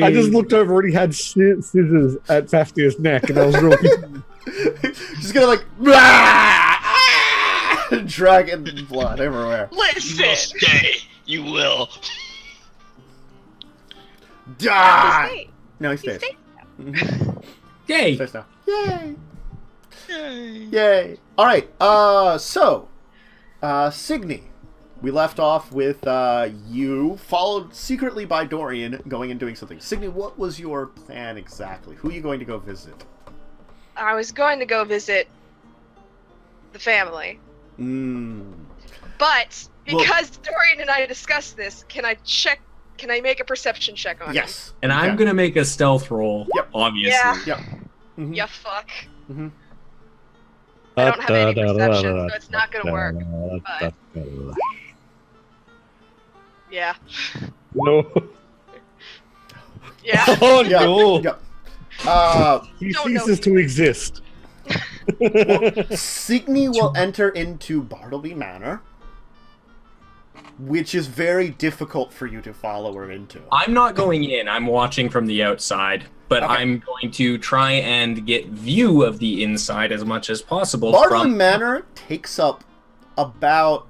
I just looked over and he had scissors at Fafnir's neck, and I was real confused. Just gonna like dragon blood everywhere. Listen! You will stay. You will. Die! No, he stays. Yay! Stays now. Yay! Yay! Alright, so, Signe. We left off with, you, followed secretly by Dorian, going and doing something. Signe, what was your plan exactly? Who are you going to go visit? I was going to go visit the family. But, because Dorian and I discussed this, can I make a perception check on him? Yes. And I'm gonna make a stealth roll, obviously. Yeah. Yep. Yeah, fuck. Mm-hmm. I don't have any perception, so it's not gonna work. But... Yeah. No. Yeah. Oh, no. Yep. He ceases to exist. Signe will enter into Bartleby Manor, which is very difficult for you to follow her into. I'm not going in. I'm watching from the outside, but Okay. I'm going to try and get view of the inside as much as possible. Bartleby Manor takes up about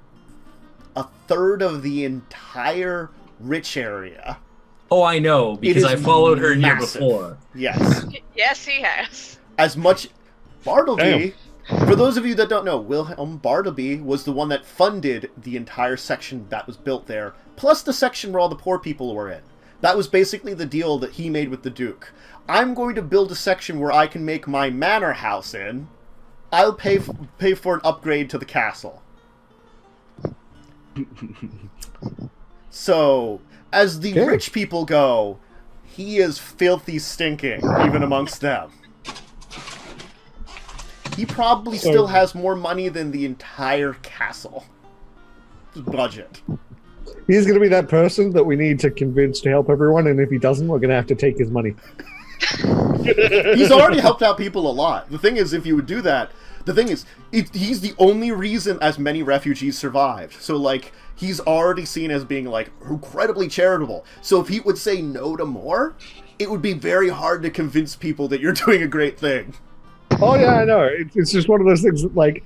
a third of the entire rich area. Oh, I know, because I followed her here before. Yes. Yes, he has. As much... Bartleby, for those of you that don't know, Wilhelm Bartleby was the one that funded the entire section that was built there, plus the section where all the poor people were in. That was basically the deal that he made with the Duke. I'm going to build a section where I can make my manor house in. I'll pay for an upgrade to the castle. So, as the rich people go, he is filthy stinking, even amongst them. He probably still has more money than the entire castle budget. He's going to be that person that we need to convince to help everyone, and if he doesn't, we're going to have to take his money. He's already helped out people a lot. The thing is, if you would do that, the thing is, he's the only reason as many refugees survived. So, like, he's already seen as being, like, incredibly charitable. So if he would say no to more, it would be very hard to convince people that you're doing a great thing. Oh, yeah, I know. It's just one of those things that, like,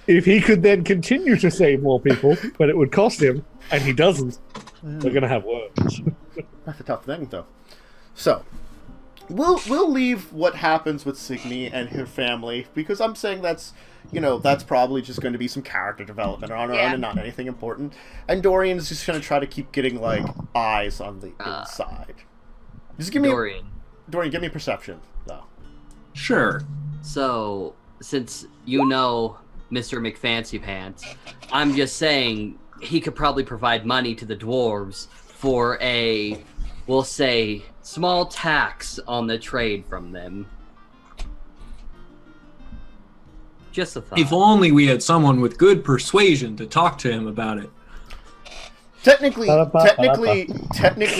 if he could then continue to save more people, but it would cost him, and he doesn't, we're going to have words. That's a tough thing, though. So, we'll leave what happens with Signe and her family, because I'm saying that's probably just going to be some character development on her own and not anything important. And Dorian's just going to try to keep getting, like, eyes on the inside. Just give me... Dorian, give me perception, though. Sure. So, since you know Mr. McFancy Pants, I'm just saying he could probably provide money to the dwarves for a, we'll say, small tax on the trade from them. Just a thought. If only we had someone with good persuasion to talk to him about it. Technically,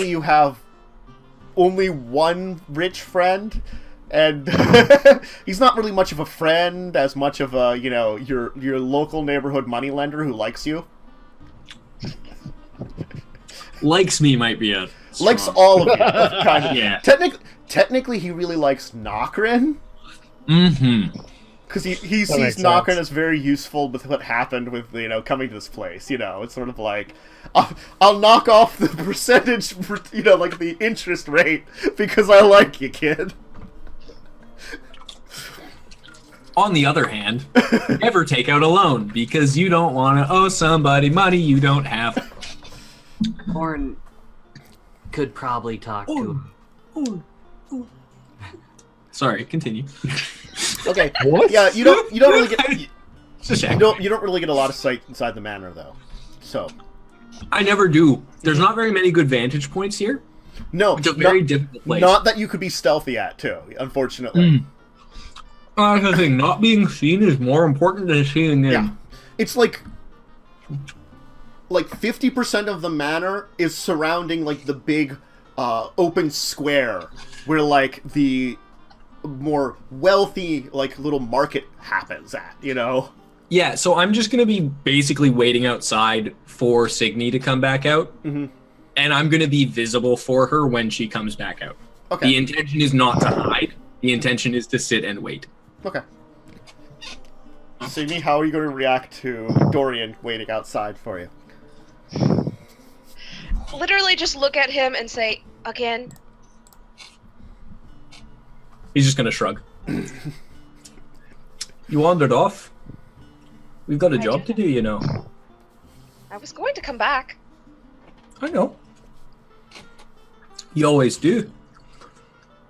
you have only one rich friend, and he's not really much of a friend as much of a, your local neighborhood moneylender who likes you. Likes me might be a strong... Likes all of you, kind of. Yeah. Technically, he really likes Nokren. Mm-hmm. Because he sees Nokren as very useful with what happened with, coming to this place. It's sort of like, I'll knock off the percentage, like the interest rate, because I like you, kid. On the other hand, never take out a loan, because you don't want to owe somebody money you don't have. Horn could probably talk to him. Sorry, continue. Okay. What? Yeah, you don't really get you Check. don't really get a lot of sight inside the manor though. So I never do. There's not very many good vantage points here. no, It's a very difficult place. Not that you could be stealthy at too. Unfortunately. That's the thing. Not being seen is more important than seeing in. Yeah, it's like 50% of the manor is surrounding like the big open square where like the more wealthy like little market happens at, Yeah, so I'm just going to be basically waiting outside for Signe to come back out. Mm-hmm. and I'm going to be visible for her when she comes back out. Okay. The intention is not to hide. The intention is to sit and wait. Okay. Signe, how are you going to react to Dorian waiting outside for you? Literally just look at him and say, again. He's just going to shrug. You wandered off? We've got a job to do, you know. I was going to come back. I know. You always do.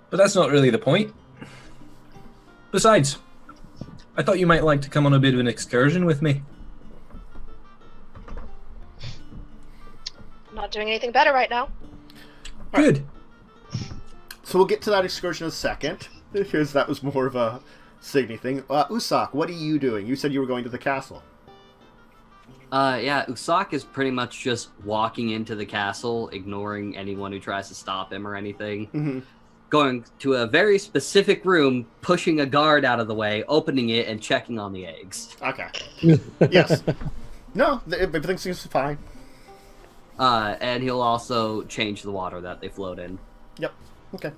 But that's not really the point. Besides, I thought you might like to come on a bit of an excursion with me. I'm not doing anything better right now. Good. So we'll get to that excursion in a second, because that was more of a Signe thing. Usoc, what are you doing? You said you were going to the castle. Yeah, Usoc is pretty much just walking into the castle, ignoring anyone who tries to stop him or anything. Mm-hmm. Going to a very specific room, pushing a guard out of the way, opening it, and checking on the eggs. Okay. Yes. No, everything seems fine. And he'll also change the water that they float in. Yep. Okay.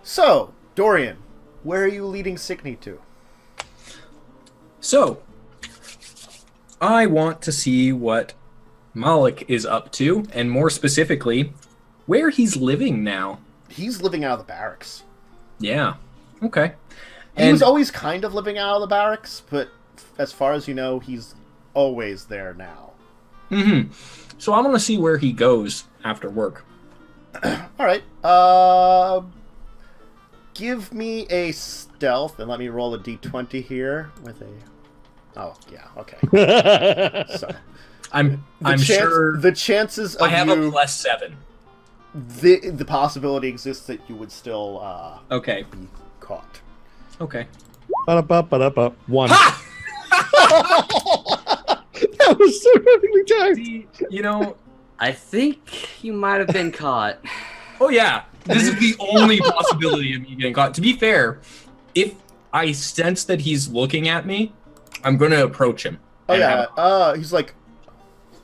So, Dorian, where are you leading Signe to? So, I want to see what Malik is up to, and more specifically, where he's living now. He's living out of the barracks. Yeah. Okay. He was always kind of living out of the barracks, but as far as you know, he's always there now. Mm-hmm. So I want to see where he goes after work. Alright. Give me a stealth, and let me roll a d20 here with a... Oh, yeah, okay. So, I'm sure the chances of I have you... a +7. The possibility exists that you would still Okay. be caught. Okay. Ba-da-ba-ba-da-ba. 1. Ha! That was so perfectly timed. See, you know, I think you might have been caught. oh yeah, this is the only possibility of me getting caught. To be fair, if I sense that he's looking at me, I'm going to approach him. Oh and yeah, he's like,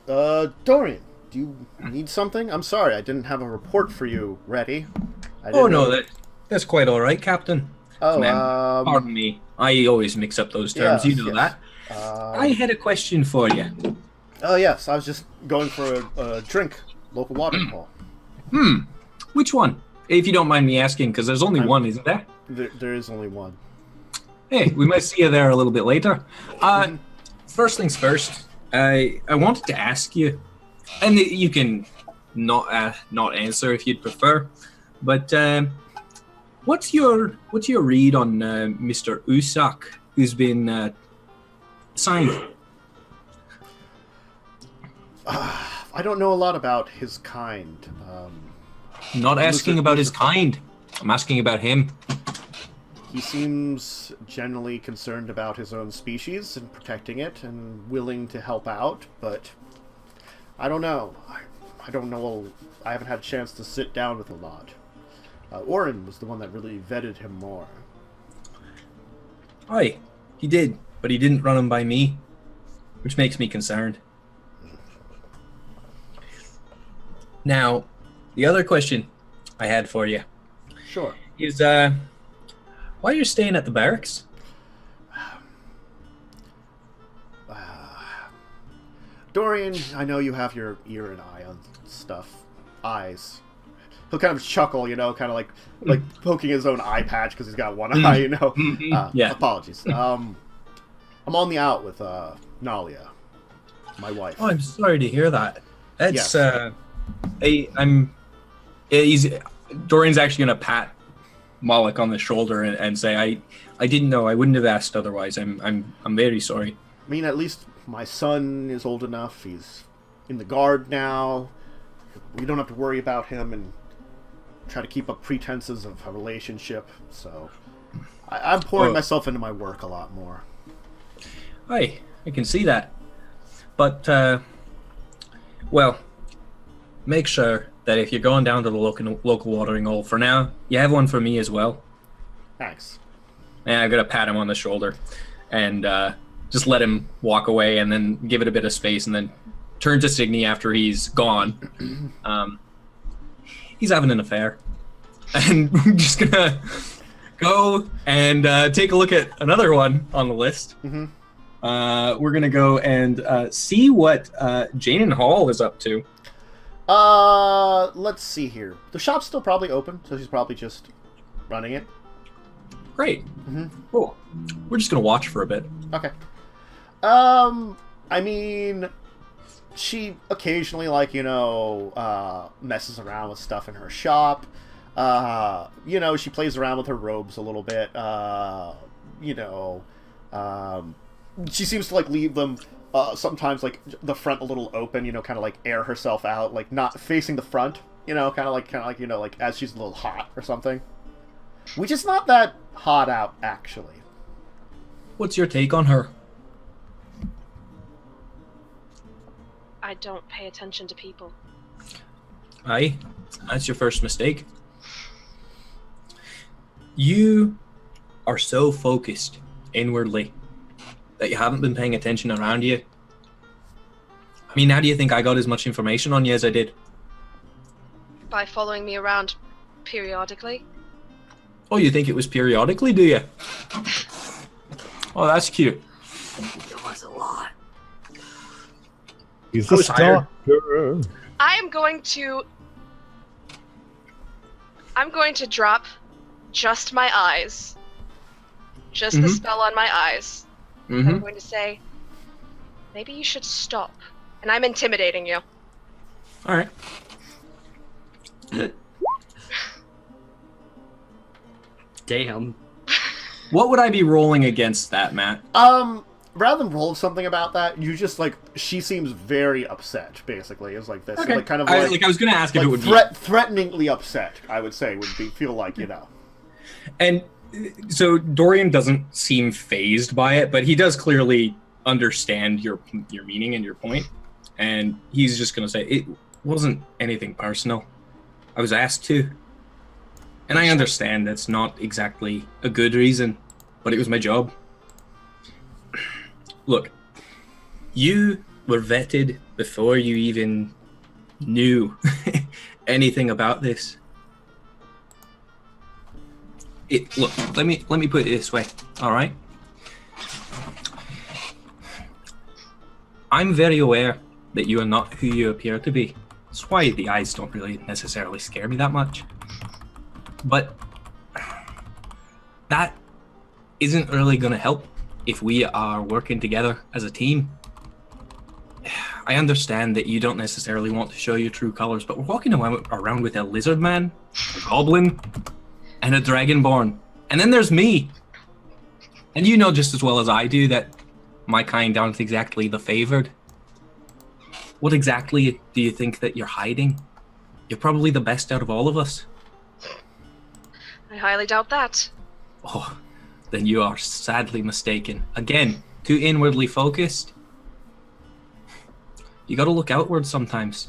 Dorian, do you need something? I'm sorry, I didn't have a report for you ready. Oh no, that's quite all right, Captain. Oh, Ma'am, pardon me. I always mix up those terms. Yes, you know yes. that. I had a question for you. Oh yes, I was just going for a drink, local watering hole. Which one? If you don't mind me asking, because there's only one, isn't there? There is only one. Hey, we might see you there a little bit later. First things first, I wanted to ask you, and you can not answer if you'd prefer, but what's your read on Mr. Usoc, who's been signed? I don't know a lot about his kind. I'm not asking about his kind. I'm asking about him. He seems generally concerned about his own species and protecting it and willing to help out, but I don't know. I don't know. I haven't had a chance to sit down with a lot. Oren was the one that really vetted him more. Aye, he did, but he didn't run him by me, which makes me concerned. Now, the other question I had for you Sure. is, why you're staying at the barracks? Dorian, I know you have your ear and eye on stuff. Eyes. He'll kind of chuckle, you know, kind of like poking his own eye patch because he's got one eye, you know. Yeah. Apologies. I'm on the out with Nalia, my wife. Oh, I'm sorry to hear that. That's Yes. Dorian's actually gonna pat Malik on the shoulder and say, I didn't know. I wouldn't have asked otherwise. I'm very sorry. I mean, at least my son is old enough. He's in the guard now. We don't have to worry about him and try to keep up pretenses of a relationship. So I'm pouring myself into my work a lot more. I can see that. But, well, make sure that if you're going down to the local watering hole, for now, you have one for me as well. Thanks. And I'm going to pat him on the shoulder and just let him walk away and then give it a bit of space and then turn to Signe after he's gone. He's having an affair. And we're just gonna go and take a look at another one on the list. We're gonna go and see what Jane and Hall is up to. Let's see here. The shop's still probably open, so she's probably just running it. Great. Cool. We're just gonna watch for a bit. Okay. I mean, she occasionally, like, you know, messes around with stuff in her shop. You know, she plays around with her robes a little bit. You know, she seems to, like, leave them sometimes, like, the front a little open, you know, kind of, like, air herself out, like, not facing the front, you know, kind of like, you know, like, as she's a little hot or something. Which is not that hot out, actually. What's your take on her? I don't pay attention to people. Aye, that's your first mistake. You are so focused inwardly that you haven't been paying attention around you. I mean, how do you think I got as much information on you as I did? By following me around periodically. Oh, you think it was periodically, do you? Oh, that's cute. It was a lot. He's I a was hired. stalker. I'm going to drop just my eyes. Just the spell on my eyes. I'm going to say, maybe you should stop. And I'm intimidating you. Alright. Damn. What would I be rolling against that, Matt? Rather than roll something about that, you just, like, she seems very upset, basically. It's like this. Okay. Like, kind of I like was going to ask if like it would be... threateningly upset, I would say, feel like, you know. And so Dorian doesn't seem phased by it, but he does clearly understand your meaning and your point. And he's just going to say, it wasn't anything personal. I was asked to. And I understand that's not exactly a good reason, but it was my job. Look, you were vetted before you even knew anything about this. Look, let me put it this way, all right? I'm very aware that you are not who you appear to be. That's why the eyes don't really necessarily scare me that much. But that isn't really going to help if we are working together as a team. I understand that you don't necessarily want to show your true colors, but we're walking around with a lizard man, a goblin, and a dragonborn. And then there's me. And you know just as well as I do that my kind aren't exactly the favored. What exactly do you think that you're hiding? You're probably the best out of all of us. I highly doubt that. Oh, then you are sadly mistaken. Again, too inwardly focused. You gotta look outwards sometimes.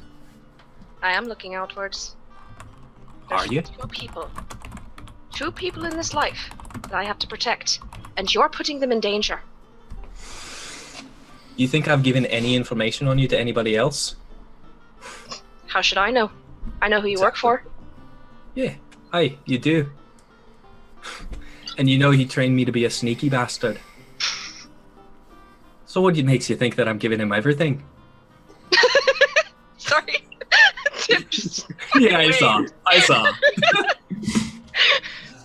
I am looking outwards. Are you? Two people in this life that I have to protect, and you're putting them in danger. You think I've given any information on you to anybody else? How should I know? I know who you work for. Yeah, aye, you do. And you know he trained me to be a sneaky bastard. So what makes you think that I'm giving him everything? Sorry. Tim just Yeah, away. I saw.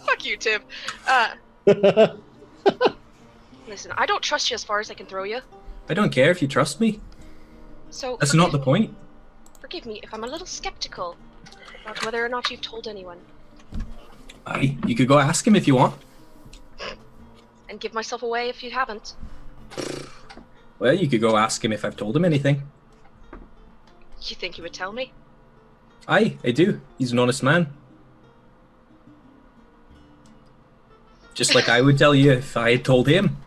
Fuck you, Tim. Listen, I don't trust you as far as I can throw you. I don't care if you trust me. So That's not the point. Forgive me if I'm a little skeptical about whether or not you've told anyone. Aye, you could go ask him if you want. And give myself away if you haven't. Well, you could go ask him if I've told him anything. You think he would tell me? Aye, I do. He's an honest man. Just like I would tell you if I had told him.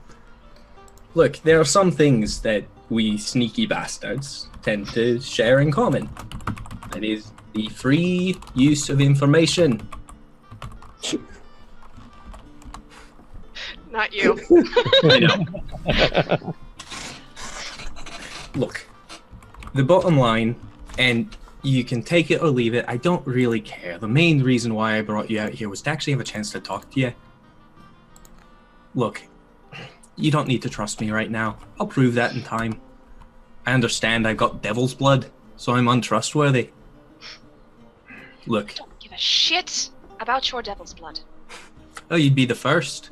Look, there are some things that we sneaky bastards tend to share in common. That is the free use of information. Not you. I know. Look, the bottom line, and you can take it or leave it, I don't really care. The main reason why I brought you out here was to actually have a chance to talk to you. Look, you don't need to trust me right now. I'll prove that in time. I understand I've got devil's blood, so I'm untrustworthy. Look. I don't give a shit about your devil's blood. Oh, you'd be the first.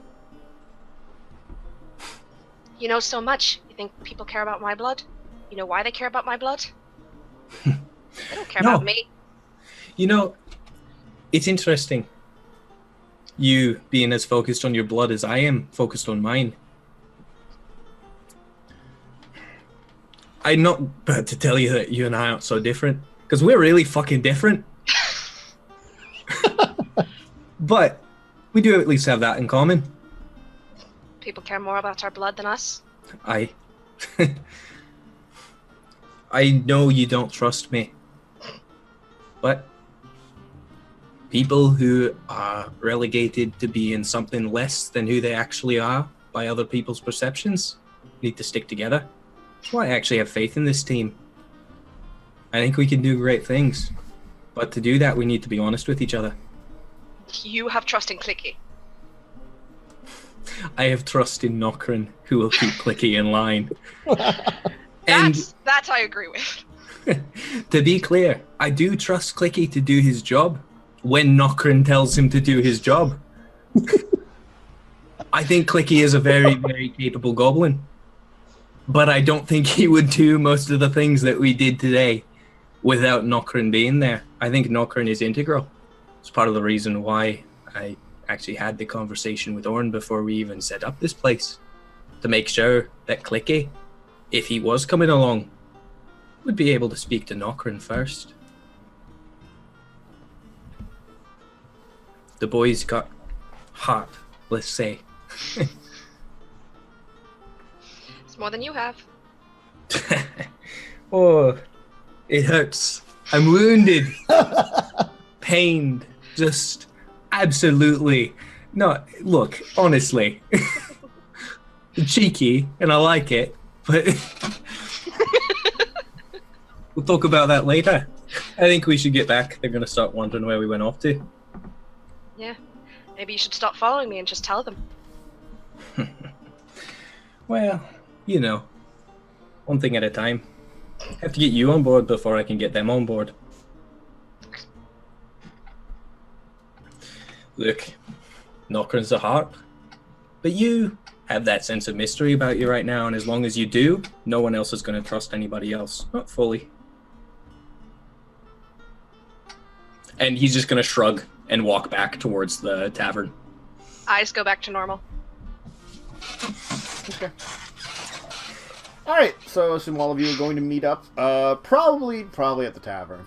You know so much. You think people care about my blood? You know why they care about my blood? They don't care about me. You know, it's interesting. You being as focused on your blood as I am focused on mine. I'm not about to tell you that you and I aren't so different, because we're really fucking different. But we do at least have that in common. People care more about our blood than us. I know you don't trust me, but people who are relegated to being something less than who they actually are by other people's perceptions need to stick together. That's why I actually have faith in this team. I think we can do great things, but to do that we need to be honest with each other. You have trust in Klicky. I have trust in Nokren, who will keep Klicky in line. That I agree with. To be clear, I do trust Klicky to do his job when Nokren tells him to do his job. I think Klicky is a very, very capable goblin, but I don't think he would do most of the things that we did today without Nokren being there. I think Nokren is integral. It's part of the reason why I actually had the conversation with Orn before we even set up this place, to make sure that Klicky, if he was coming along, would be able to speak to Nokren first. The boy's got heart, let's say. It's more than you have. Oh, it hurts. I'm wounded. Pained. Just absolutely. No, look, honestly. Cheeky, and I like it, but we'll talk about that later. I think we should get back. They're going to start wondering where we went off to. Yeah. Maybe you should stop following me and just tell them. Well, you know, one thing at a time. I have to get you on board before I can get them on board. Look, Nokren's the heart, but you have that sense of mystery about you right now, and as long as you do, no one else is going to trust anybody else. Not fully. And he's just going to shrug and walk back towards the tavern. Eyes go back to normal. Okay. Alright, so I assume all of you are going to meet up, probably at the tavern.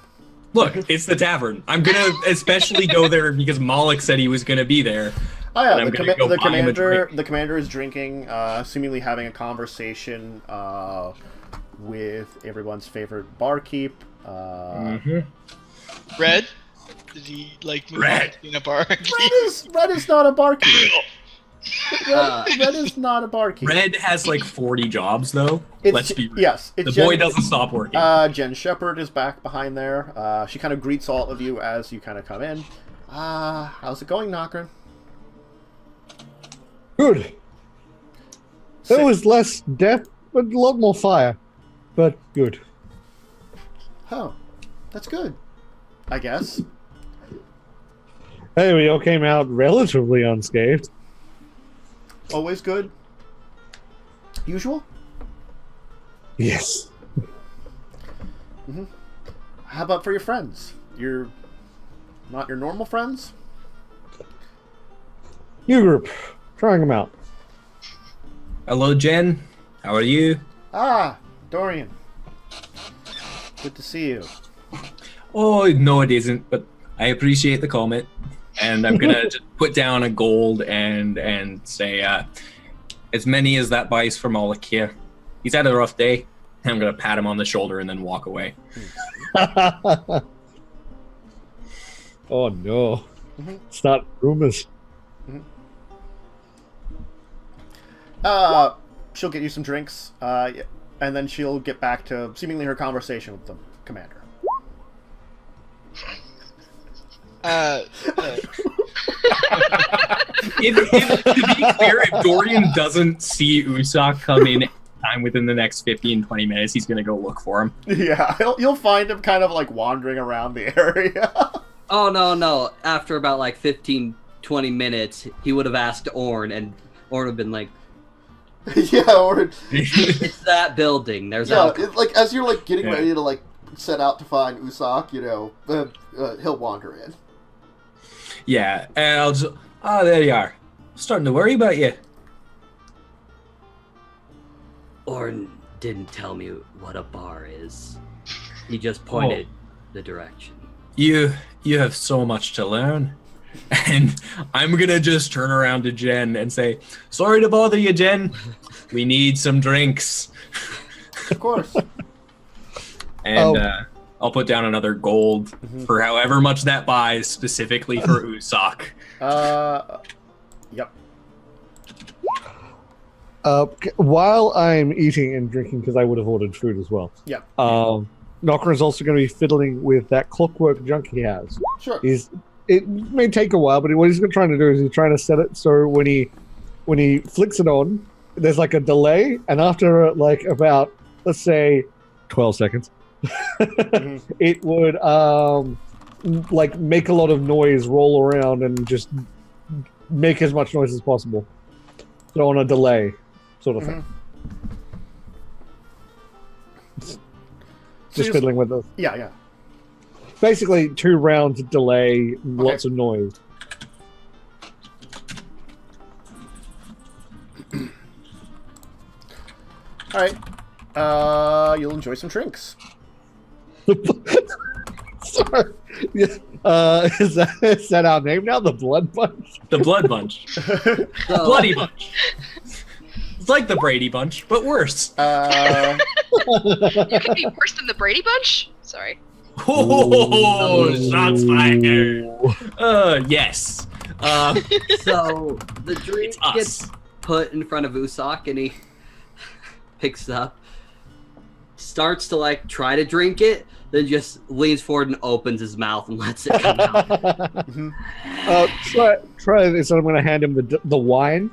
Look, it's the tavern. I'm going to especially go there because Moloch said he was going to be there. Oh yeah, the commander is drinking, seemingly having a conversation with everyone's favorite barkeep. Red? Did he like move Red in a barkeep? Red is not a barkeep. Red is not a barkeep. Red has like 40 jobs though. Let's be real. Yes, the boy doesn't stop working. Jen Shepherd is back behind there. She kind of greets all of you as you kind of come in. How's it going, Nokren? Good. There was less death, but a lot more fire. But good. Oh, that's good, I guess. Hey, we all came out relatively unscathed. Always good. Usual? Yes. Mm-hmm. How about for your friends? You're not your normal friends? New group. Trying them out. Hello, Jen. How are you? Ah, Dorian. Good to see you. Oh, no, it isn't, but I appreciate the comment. And I'm going to just put down a gold and say, as many as that buys for Moloch here. He's had a rough day. I'm going to pat him on the shoulder and then walk away. Oh, no. Start rumors. She'll get you some drinks. and then she'll get back to seemingly her conversation with the commander. To be clear, if Dorian doesn't see Usopp come in time within the next 15-20 minutes, he's gonna go look for him. Yeah, you'll find him kind of like wandering around the area. Oh, no. After about like 15, 20 minutes, he would have asked Orn, and Orn would have been like, Yeah, or it's that building. There's like as you're like getting Yeah. ready to like set out to find Usopp, you know, he'll wander in. Yeah, and I'll just... Oh, there you are. Starting to worry about you. Orn didn't tell me what a bar is. He just pointed the direction. You have so much to learn. And I'm gonna just turn around to Jen and say, sorry to bother you, Jen. We need some drinks. Of course. And I'll put down another gold for however much that buys, specifically for Usopp. Yep. While I'm eating and drinking, because I would have ordered food as well. Yep. Nokren's also going to be fiddling with that clockwork junk he has. Sure. It may take a while, but what he's trying to do is he's trying to set it so when he flicks it on, there's like a delay, and after like about, let's say, 12 seconds, it would like make a lot of noise, roll around, and just make as much noise as possible. So on a delay, sort of thing. Just fiddling with this. Yeah. Basically, 2 rounds delay, lots of noise. Alright. You'll enjoy some drinks. Sorry. Is that our name now? The Blood Bunch? The Blood Bunch. Bloody Bunch. It's like the Brady Bunch, but worse. You could be worse than the Brady Bunch? Sorry. Oh, shots fired. Yes. So the drink us. gets put in front of Usopp, and he picks up, starts to like try to drink it, then just leans forward and opens his mouth and lets it come out. Try this. I'm going to hand him the wine.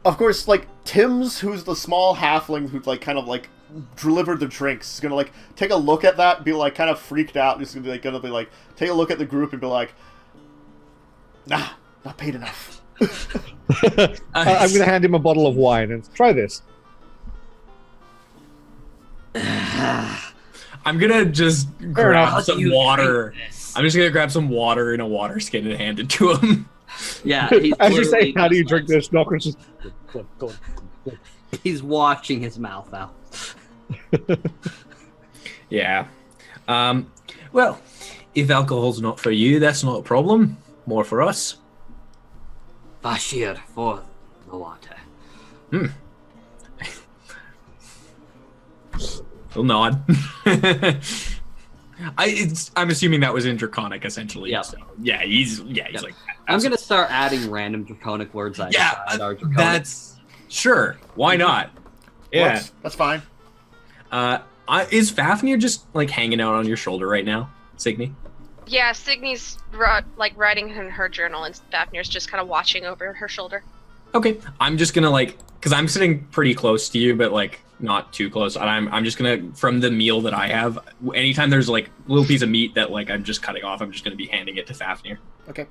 Of course, like, Tim's, who's the small halfling who, like, kind of, like, delivered the drinks, is gonna, like, take a look at that and be, like, kind of freaked out. He's gonna be like, take a look at the group and be like, nah, not paid enough. I'm going to hand him a bottle of wine and try this. I'm gonna just grab some water. I'm just gonna grab some water in a water skin and hand it to him. Yeah. As you say, how do you drink this? Nokren's just... He's washing his mouth out. Yeah. Well, if alcohol's not for you, that's not a problem. More for us. Bashir for the water. He'll nod. I'm assuming that was in Draconic, essentially. Yeah. So, yeah, he's like. I'm gonna start adding random Draconic words. Are Draconic. That's sure. Why not? Yeah, Works. That's fine. Is Fafnir just like hanging out on your shoulder right now, Signe? Yeah, Signe's like writing in her journal, and Fafnir's just kind of watching over her shoulder. Okay, I'm just gonna like, because I'm sitting pretty close to you, but like not too close. And I'm just gonna, from the meal that I have, anytime there's like a little piece of meat that like I'm just cutting off, I'm just gonna be handing it to Fafnir. Okay.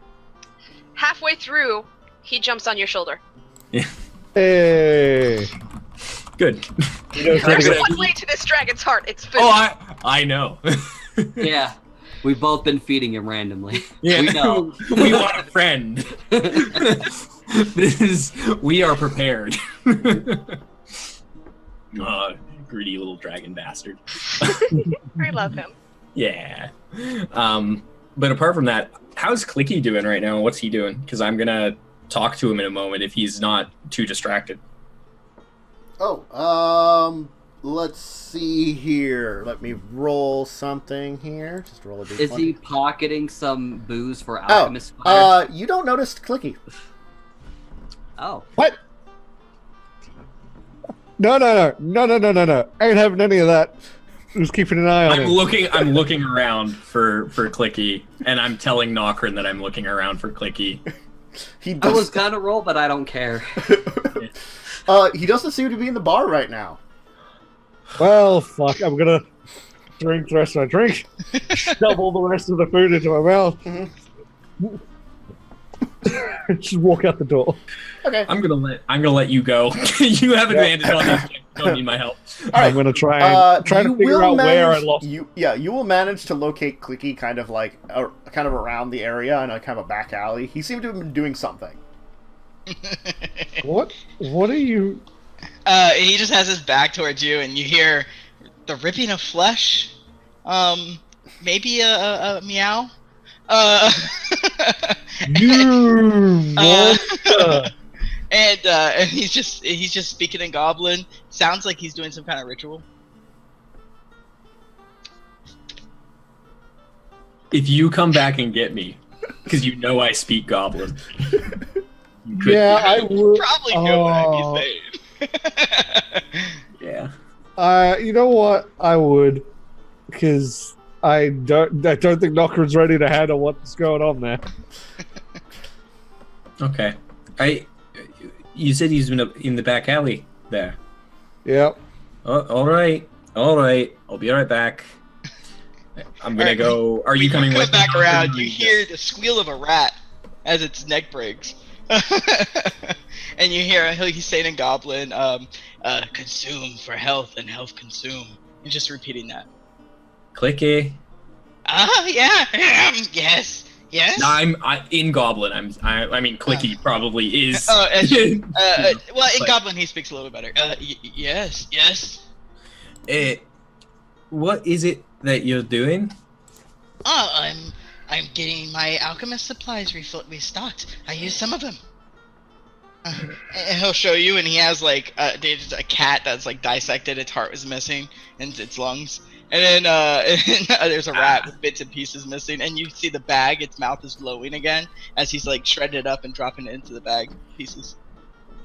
Halfway through, he jumps on your shoulder. Yeah. Hey. Good. There's one way to this dragon's heart. It's food. Oh, I know. Yeah, we've both been feeding him randomly. Yeah, We know. We want a friend. We are prepared. Greedy little dragon bastard. I love him. Yeah. But apart from that, how's Klicky doing right now? What's he doing? Because I'm gonna talk to him in a moment if he's not too distracted. Oh, let's see here. Let me roll something here. Just roll a d20. Is he pocketing some booze for Alchemist Fire? You don't notice Klicky. Oh. What? No. Ain't having any of that. Who's keeping an eye on him? I'm looking around for Klicky, and I'm telling Nokren that I'm looking around for Klicky. I was gonna roll, but I don't care. He doesn't seem to be in the bar right now. Well, fuck. I'm gonna drink the rest of my drink. Shovel the rest of the food into my mouth. Mm-hmm. Just walk out the door. Okay. I'm gonna let you go. You have advantage on this. You don't need my help. All right. I'm gonna try to figure out where I lost. You will manage to locate Klicky kind of like kind of around the area in a kind of a back alley. He seemed to have been doing something. What are you? He just has his back towards you, and you hear the ripping of flesh. Maybe a meow. You monster! And he's just speaking in Goblin. Sounds like he's doing some kind of ritual. If you come back and get me, because you know I speak Goblin. Yeah, I would. Probably know what I'm saying. Yeah. You know what? I would, because I don't think Nokren's ready to handle what's going on there. Okay. You said he's been in the back alley there. Yep. Oh, all right. I'll be right back. I'm gonna go. Are you coming with me? Back around. You hear the squeal of a rat as its neck breaks, and you hear he's saying in Goblin, "Consume for health and health consume," and just repeating that. Klicky. Yeah. Yes. Yes. No, I'm in Goblin. I mean, Klicky probably is. Well, in Goblin he speaks a little better. Yes. What is it that you're doing? Oh, I'm getting my alchemist supplies restocked. I used some of them. And he'll show you, and he has like a cat that's like dissected. Its heart was missing, and its lungs. And then there's a rat with bits and pieces missing, and you see the bag. Its mouth is glowing again as he's like shredding it up and dropping it into the bag pieces.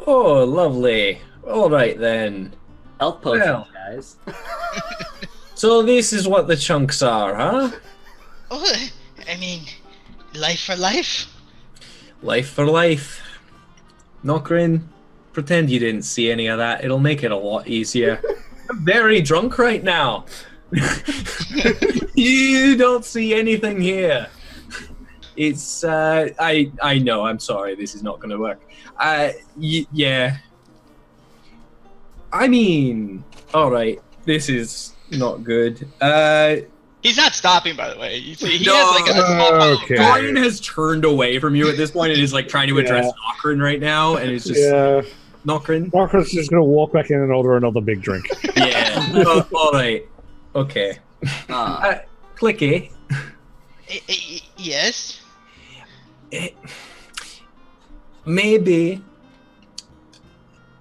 Oh, lovely. All right then. Health potions, guys. So this is what the chunks are, huh? Oh, I mean, life for life. Life for life. Nokren, pretend you didn't see any of that. It'll make it a lot easier. I'm very drunk right now. You don't see anything here. It's I know, I'm sorry, this is not gonna work. Yeah. I mean, alright, this is not good. He's not stopping, by the way. He has like a small Okay. Dorian has turned away from you at this point and is like trying to address Nokren right now, and it's just Nokren. Nokren's just gonna walk back in and order another big drink. Yeah. Alright. Okay. Klicky. Yes. Maybe.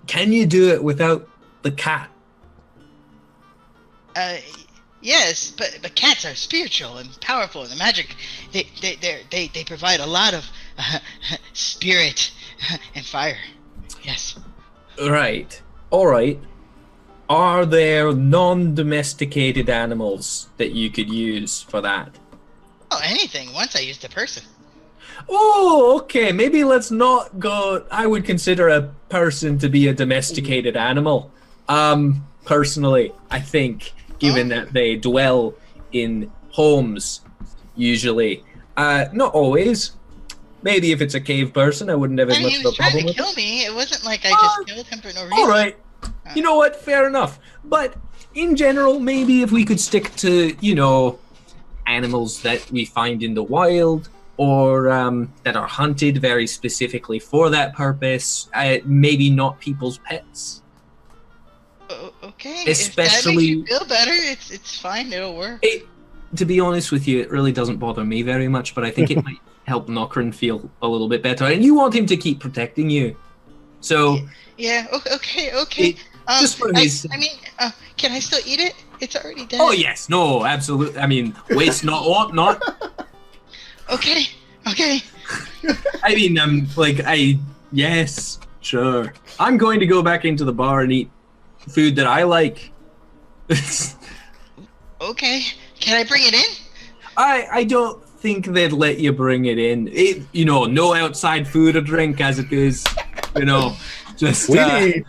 Can you do it without the cat? Yes, but cats are spiritual and powerful, and the magic they provide a lot of spirit and fire. Yes. Right. All right. Are there non-domesticated animals that you could use for that? Oh, anything. Once I used a person. Oh, okay. Maybe let's not go. I would consider a person to be a domesticated animal. Personally, I think, given that they dwell in homes, usually. Not always. Maybe if it's a cave person, I wouldn't have as much of a problem with it. He was trying to kill me. It wasn't like I just killed him for no reason. All right. You know what? Fair enough. But in general, maybe if we could stick to, animals that we find in the wild or that are hunted very specifically for that purpose, maybe not people's pets. Okay. Especially, if that makes you feel better, it's fine. It'll work. To be honest with you, it really doesn't bother me very much, but I think it might help Nokren feel a little bit better. And you want him to keep protecting you. So... Yeah, okay. Just for his... I mean, can I still eat it? It's already dead. Oh, yes. No, absolutely. I mean, waste not, want not. Okay. I mean, yes, sure. I'm going to go back into the bar and eat food that I like. Okay, can I bring it in? I don't think they'd let you bring it in. No outside food or drink as it is. Just We need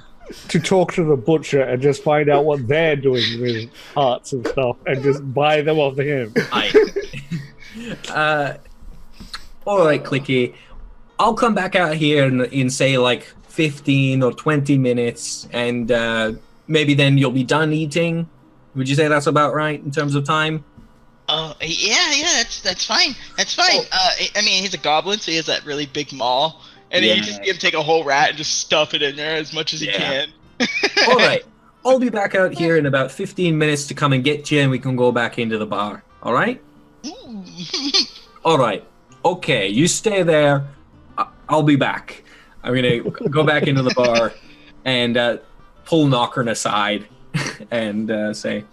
to talk to the butcher and just find out what they're doing with hearts and stuff, and just buy them off him. All right, Klicky. I'll come back out here in say like 15 or 20 minutes, and maybe then you'll be done eating. Would you say that's about right in terms of time? Oh, yeah, that's fine. That's fine. I mean, he's a goblin, so he has that really big maw, and you just give him take a whole rat and just stuff it in there as much as he can. All right. I'll be back out here in about 15 minutes to come and get you, and we can go back into the bar. All right? All right. Okay, you stay there. I'll be back. I'm going to go back into the bar and pull Nokren aside and say,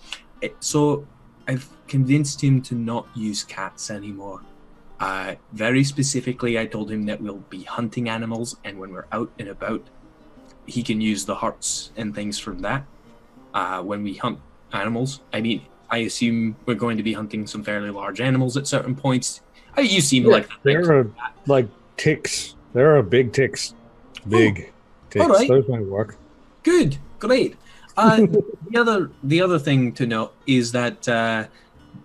so I've convinced him to not use cats anymore. Very specifically, I told him that we'll be hunting animals, and when we're out and about, he can use the hearts and things from that when we hunt animals. I mean, I assume we're going to be hunting some fairly large animals at certain points. You seem like there are like ticks. There are big ticks. Big ticks. All right. Those might work. Good. Great. The other thing to note is that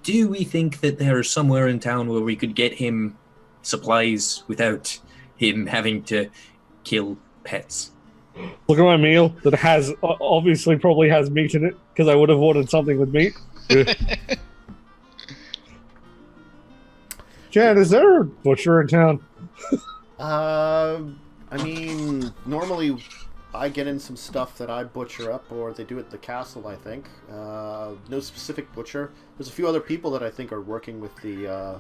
do we think that there is somewhere in town where we could get him supplies without him having to kill pets? Look at my meal that has obviously probably has meat in it, because I would have ordered something with meat. Jan, is there a butcher in town? I mean, normally I get in some stuff that I butcher up, or they do at the castle, I think. No specific butcher. There's a few other people that I think are working with the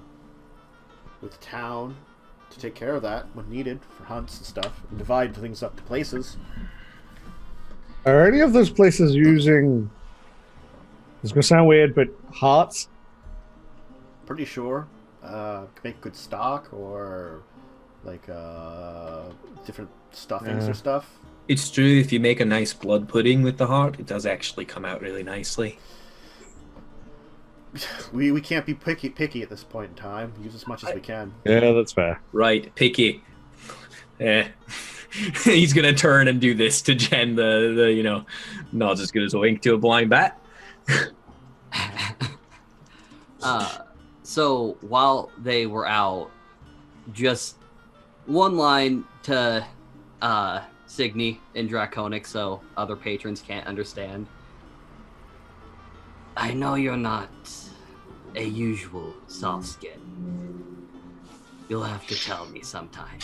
town to take care of that when needed for hunts and stuff, and divide things up to places. Are any of those places using, it's going to sound weird, but hearts? Pretty sure. Make good stock, or like different stuffings or stuff. It's true, if you make a nice blood pudding with the heart, it does actually come out really nicely. We can't be picky at this point in time. Use as much as we can. Yeah, that's fair. Right, picky. He's gonna turn and do this to Jen, the nods as good as a wink to a blind bat. So while they were out, just one line to Signe in Draconic so other patrons can't understand. I know you're not a usual soft skin. You'll have to tell me sometime.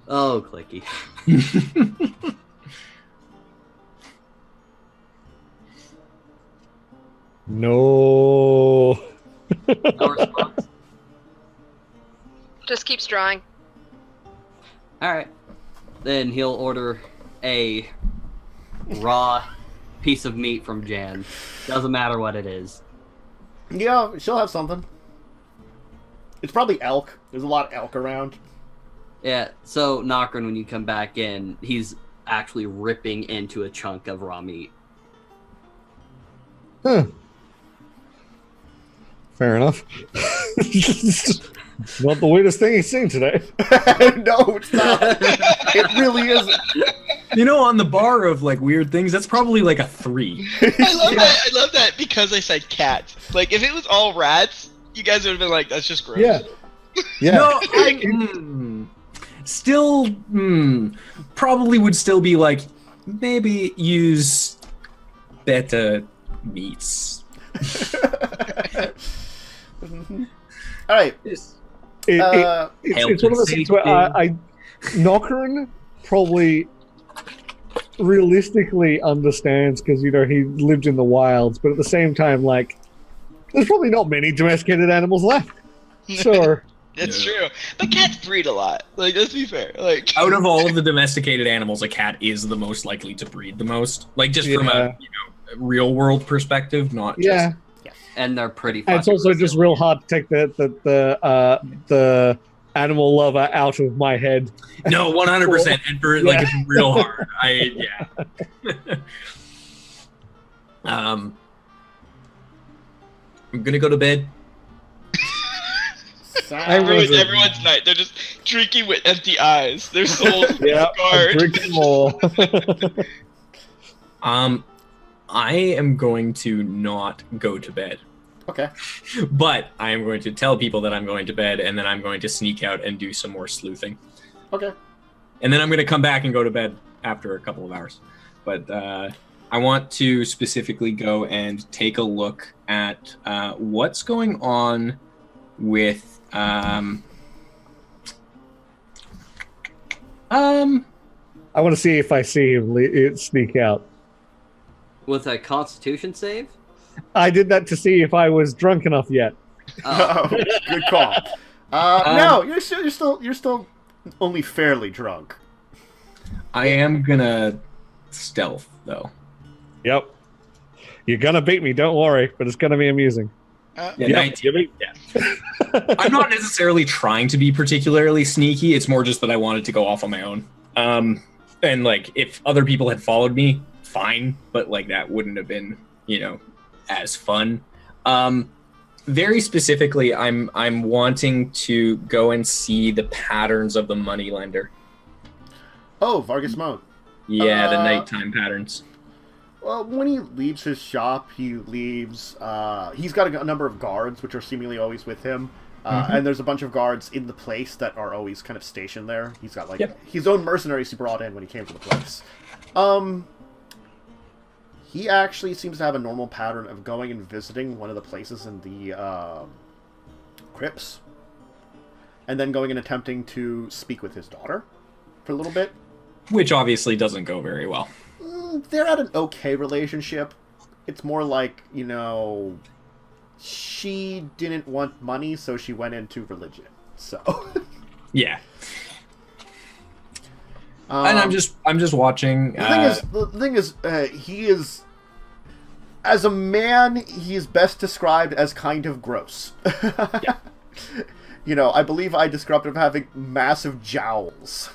Oh, Klicky. No. No response? Just keeps drawing. Alright. Then he'll order a raw piece of meat from Jan. Doesn't matter what it is. Yeah, she'll have something. It's probably elk. There's a lot of elk around. Yeah, so Nokren, when you come back in, he's actually ripping into a chunk of raw meat. Huh. Fair enough. Not the weirdest thing he's seen today. No, it's not. It really isn't. On the bar of like weird things, that's probably like a 3. I love that. I love that because I said cats. Like if it was all rats, you guys would have been like, "That's just gross." Yeah. Yeah. No, still, probably would still be like, maybe use better meats. All right. It's one of those things where Nokren probably realistically understands because he lived in the wilds, but at the same time, like, there's probably not many domesticated animals left. So It's true. But cats breed a lot. Like, let's be fair. Like, out of all of the domesticated animals, a cat is the most likely to breed the most. Like, just from a real world perspective, not just. Yes. And they're pretty. And it's also just real hard to take the animal lover out of my head. No, 100%. And for like it's real hard. I'm gonna go to bed. Everyone's night. They're just drinking with empty eyes. Their souls scarred. Drinking more. I am going to not go to bed. Okay. But I am going to tell people that I'm going to bed, and then I'm going to sneak out and do some more sleuthing. Okay. And then I'm going to come back and go to bed after a couple of hours. But I want to specifically go and take a look at what's going on with I want to see if I see him sneak out. With a Constitution save? I did that to see if I was drunk enough yet. Oh, good call. No, you're still only fairly drunk. I am gonna stealth though. Yep. You're gonna beat me, don't worry, but it's gonna be amusing. 19. I'm not necessarily trying to be particularly sneaky. It's more just that I wanted to go off on my own. And like, if other people had followed me, fine. But like, that wouldn't have been, as fun. Very specifically, I'm wanting to go and see the patterns of the moneylender. Oh, Vargas Mount. Yeah, the nighttime patterns. Well, when he leaves his shop, he leaves... he's got a number of guards, which are seemingly always with him. And there's a bunch of guards in the place that are always kind of stationed there. He's got, like, his own mercenaries he brought in when he came to the place. He actually seems to have a normal pattern of going and visiting one of the places in the crypts. And then going and attempting to speak with his daughter for a little bit. Which obviously doesn't go very well. They're at an okay relationship. It's more like, she didn't want money, so she went into religion. So, yeah. And I'm just watching. The thing is, he is, as a man, he is best described as kind of gross. Yeah. I believe I described him having massive jowls.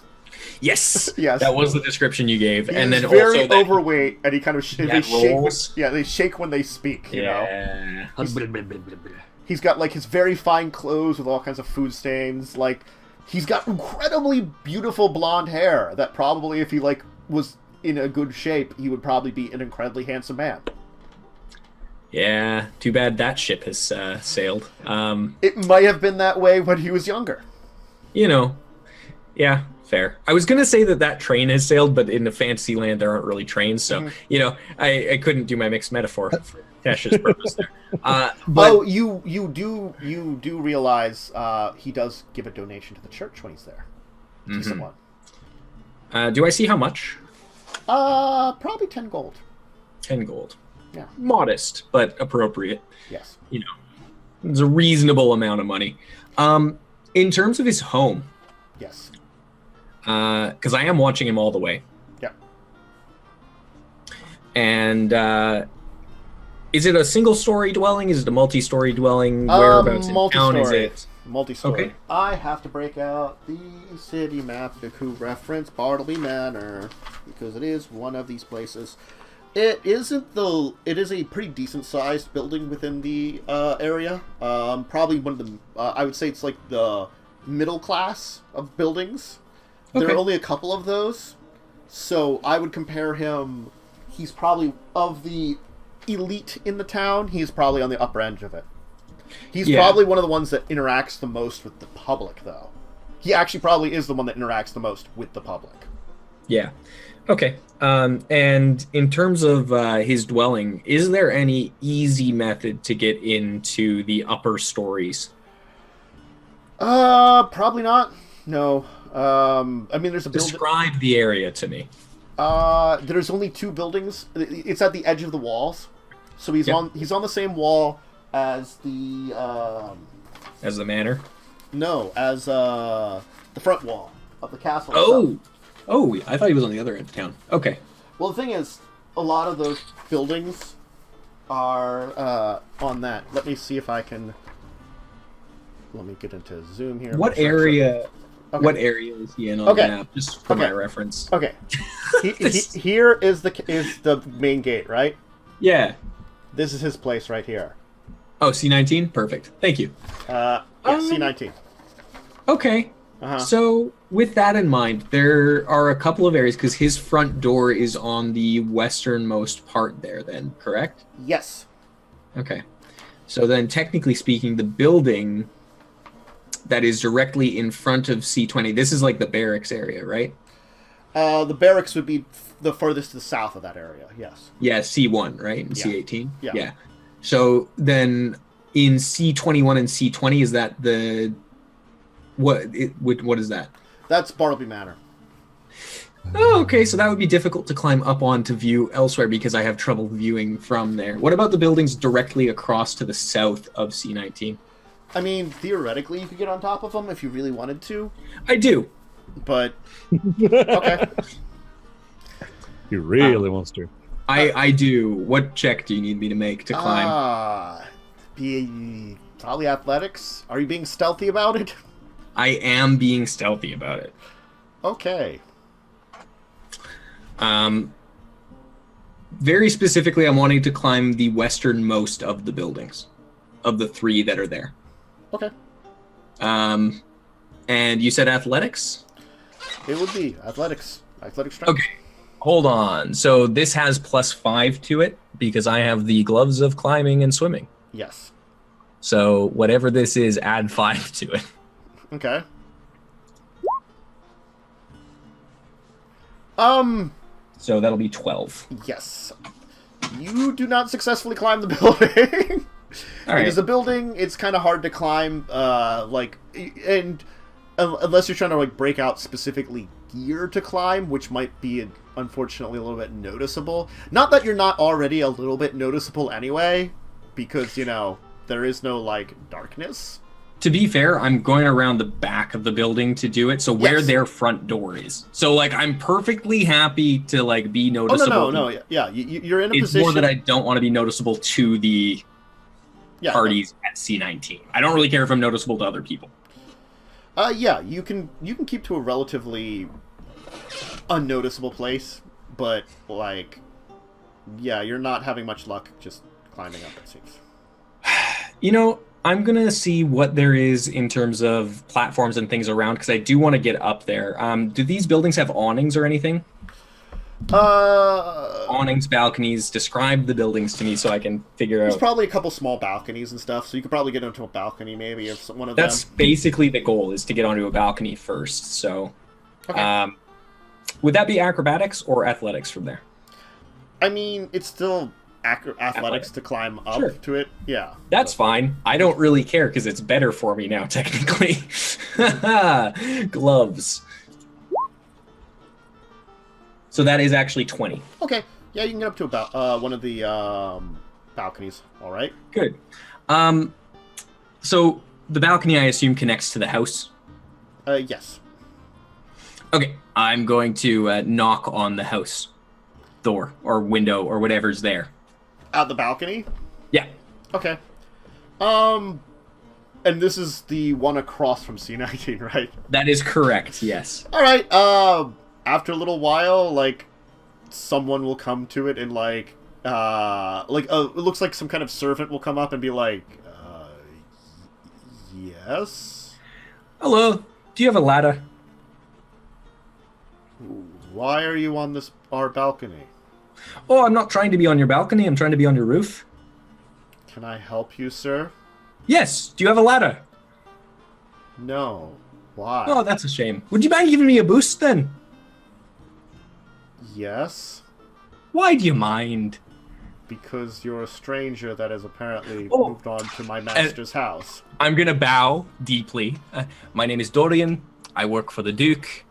Yes. Yes. That was the description you gave. He and is then very also overweight, and he kind of rolls. they shake when they speak. You know. Yeah. He's got like his very fine clothes with all kinds of food stains. Like he's got incredibly beautiful blonde hair that probably, if he was in a good shape, he would probably be an incredibly handsome man. Yeah. Too bad that ship has sailed. It might have been that way when he was younger. Yeah. Fair. I was gonna say that train has sailed, but in the fantasy land there aren't really trains, so I couldn't do my mixed metaphor for Tesh's purpose there. But you do realize he does give a donation to the church when he's there to someone. Do I see how much? Probably 10 gold. 10 gold. Yeah. Modest, but appropriate. Yes. It's a reasonable amount of money. In terms of his home. Yes. Because I am watching him all the way. Yeah. And is it a single-story dwelling? Is it a multi-story dwelling? Whereabouts in town is it? Multi-story. Okay. I have to break out the city map to reference Bartleby Manor because it is one of these places. It is a pretty decent-sized building within the area. Probably one of the. I would say it's like the middle class of buildings. There are only a couple of those, so I would compare him. He's probably of the elite in the town. He's probably on the upper end of it. He's probably one of the ones that interacts the most with the public, though. He actually probably is the one that interacts the most with the public. Yeah. Okay. And in terms of his dwelling, is there any easy method to get into the upper stories? Probably not. No. I mean, there's a building. Describe the area to me. There's only 2 buildings. It's at the edge of the walls, so he's on the same wall as the manor. No, as the front wall of the castle. Oh! I thought he was on the other end of town. Okay. Well, the thing is, a lot of those buildings are on that. Let me see if I can. Let me get into Zoom here. What area? Okay. What area is he in on the map? Just for my reference. Okay. Here is the main gate, right? Yeah. This is his place right here. Oh, C19? Perfect. Thank you. Yeah, C19. Okay. So, with that in mind, there are a couple of areas, because his front door is on the westernmost part there, then, correct? Yes. Okay. So then, technically speaking, the building that is directly in front of C20, this is like the barracks area, right? The barracks would be the furthest to the south of that area, yes. Yeah, C1, right? And C18? Yeah. So then in C21 and C20, is that the... What is that? That's Bartleby Manor. Oh, okay, so that would be difficult to climb up on to view elsewhere because I have trouble viewing from there. What about the buildings directly across to the south of C19? I mean, theoretically, you could get on top of them if you really wanted to. I do. But, okay. He really wants to. I do. What check do you need me to make to climb? Probably athletics. Are you being stealthy about it? I am being stealthy about it. Okay. Very specifically, I'm wanting to climb the westernmost of the buildings, of the 3 that are there. Okay. And you said athletics? It would be athletics. Athletic strength. Okay. Hold on. So this has +5 to it because I have the gloves of climbing and swimming. Yes. So whatever this is, add 5 to it. Okay. So that'll be 12. Yes. You do not successfully climb the building. All right. Because the building, it's kind of hard to climb, and unless you're trying to, break out specifically gear to climb, which might be, unfortunately, a little bit noticeable. Not that you're not already a little bit noticeable anyway, because, there is no, darkness. To be fair, I'm going around the back of the building to do it, so where their front door is. So, I'm perfectly happy to, be noticeable. Oh, no, yeah, you're in a position... It's more that I don't want to be noticeable to the parties at C19. I don't really care if I'm noticeable to other people. Yeah, you can keep to a relatively unnoticeable place, but, you're not having much luck just climbing up, it seems. I'm going to see what there is in terms of platforms and things around, because I do want to get up there. Do these buildings have awnings or anything? Awnings, balconies. Describe the buildings to me so I can figure out. There's probably a couple small balconies and stuff, so you could probably get onto a balcony maybe, or one of them. That's basically the goal, is to get onto a balcony first, so... Okay. Would that be acrobatics or athletics from there? I mean, it's still... athletics to climb up to it, yeah. That's fine. I don't really care because it's better for me now, technically. Gloves. So that is actually 20. Okay, yeah, you can get up to about one of the balconies. All right. Good. So the balcony, I assume, connects to the house. Yes. Okay, I'm going to knock on the house door or window or whatever's there. Out the balcony? Yeah. Okay. And this is the one across from C19, right? That is correct, yes. Alright, after a little while, someone will come to it and, it looks like some kind of servant will come up and be like, yes? Hello, do you have a ladder? Why are you on our balcony? Oh, I'm not trying to be on your balcony. I'm trying to be on your roof. Can I help you, sir? Yes. Do you have a ladder? No. Why? Oh, that's a shame. Would you mind giving me a boost, then? Yes. Why do you mind? Because you're a stranger that has apparently moved on to my master's house. I'm going to bow deeply. My name is Dorian. I work for the Duke.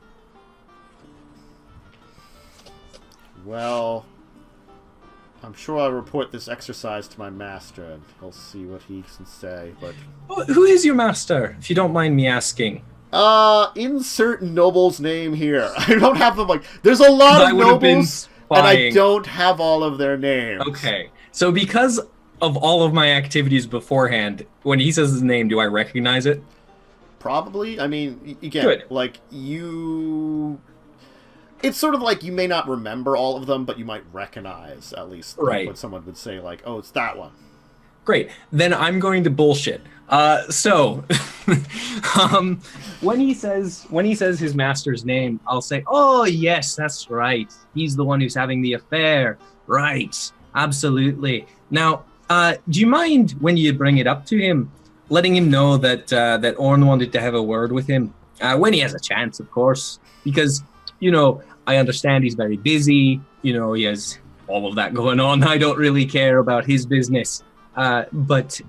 Well, I'm sure I'll report this exercise to my master, and he'll see what he can say, but... Oh, who is your master, if you don't mind me asking? Insert noble's name here. I don't have them, there's a lot of nobles, and I don't have all of their names. Okay. So because of all of my activities beforehand, when he says his name, do I recognize it? Probably. I mean, again, Good. like, you... It's sort of like you may not remember all of them, but you might recognize, at least, like, Right. what someone would say, like, oh, it's that one. Great. Then I'm going to bullshit. So when he says his master's name, I'll say, "Oh yes, that's right. He's the one who's having the affair." Right. Absolutely. Now, do you mind when you bring it up to him, letting him know that that Orn wanted to have a word with him when he has a chance, of course, because I understand he's very busy. He has all of that going on. I don't really care about his business. But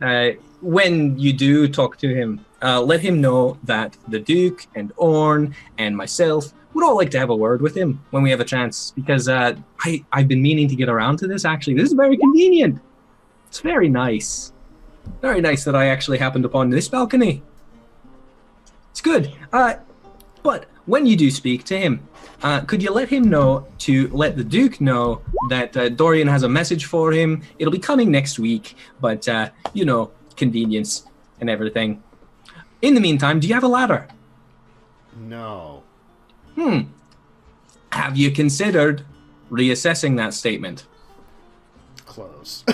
when you do talk to him, let him know that the Duke and Orn and myself would all like to have a word with him when we have a chance, because I've been meaning to get around to this, actually. This is very convenient. It's very nice. Very nice that I actually happened upon this balcony. It's good. But when you do speak to him, could you let him know to let the Duke know that Dorian has a message for him? It'll be coming next week, but, convenience and everything. In the meantime, do you have a ladder? No. Have you considered reassessing that statement? Close.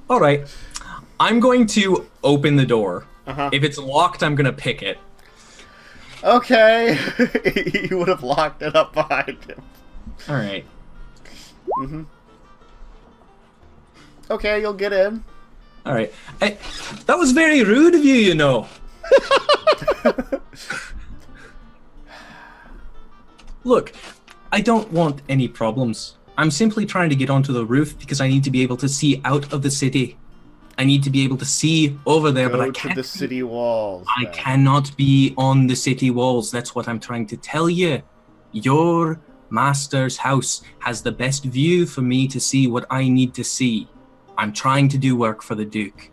All right. I'm going to open the door. Uh-huh. If it's locked, I'm going to pick it. Okay. You would have locked it up behind him. All right. Mm-hmm. Okay, you'll get in. All right. Hey, that was very rude of you, Look, I don't want any problems. I'm simply trying to get onto the roof because I need to be able to see out of the city. I need to be able to see over there, but I can't. Go to the city walls. I cannot be on the city walls. That's what I'm trying to tell you. Your master's house has the best view for me to see what I need to see. I'm trying to do work for the Duke.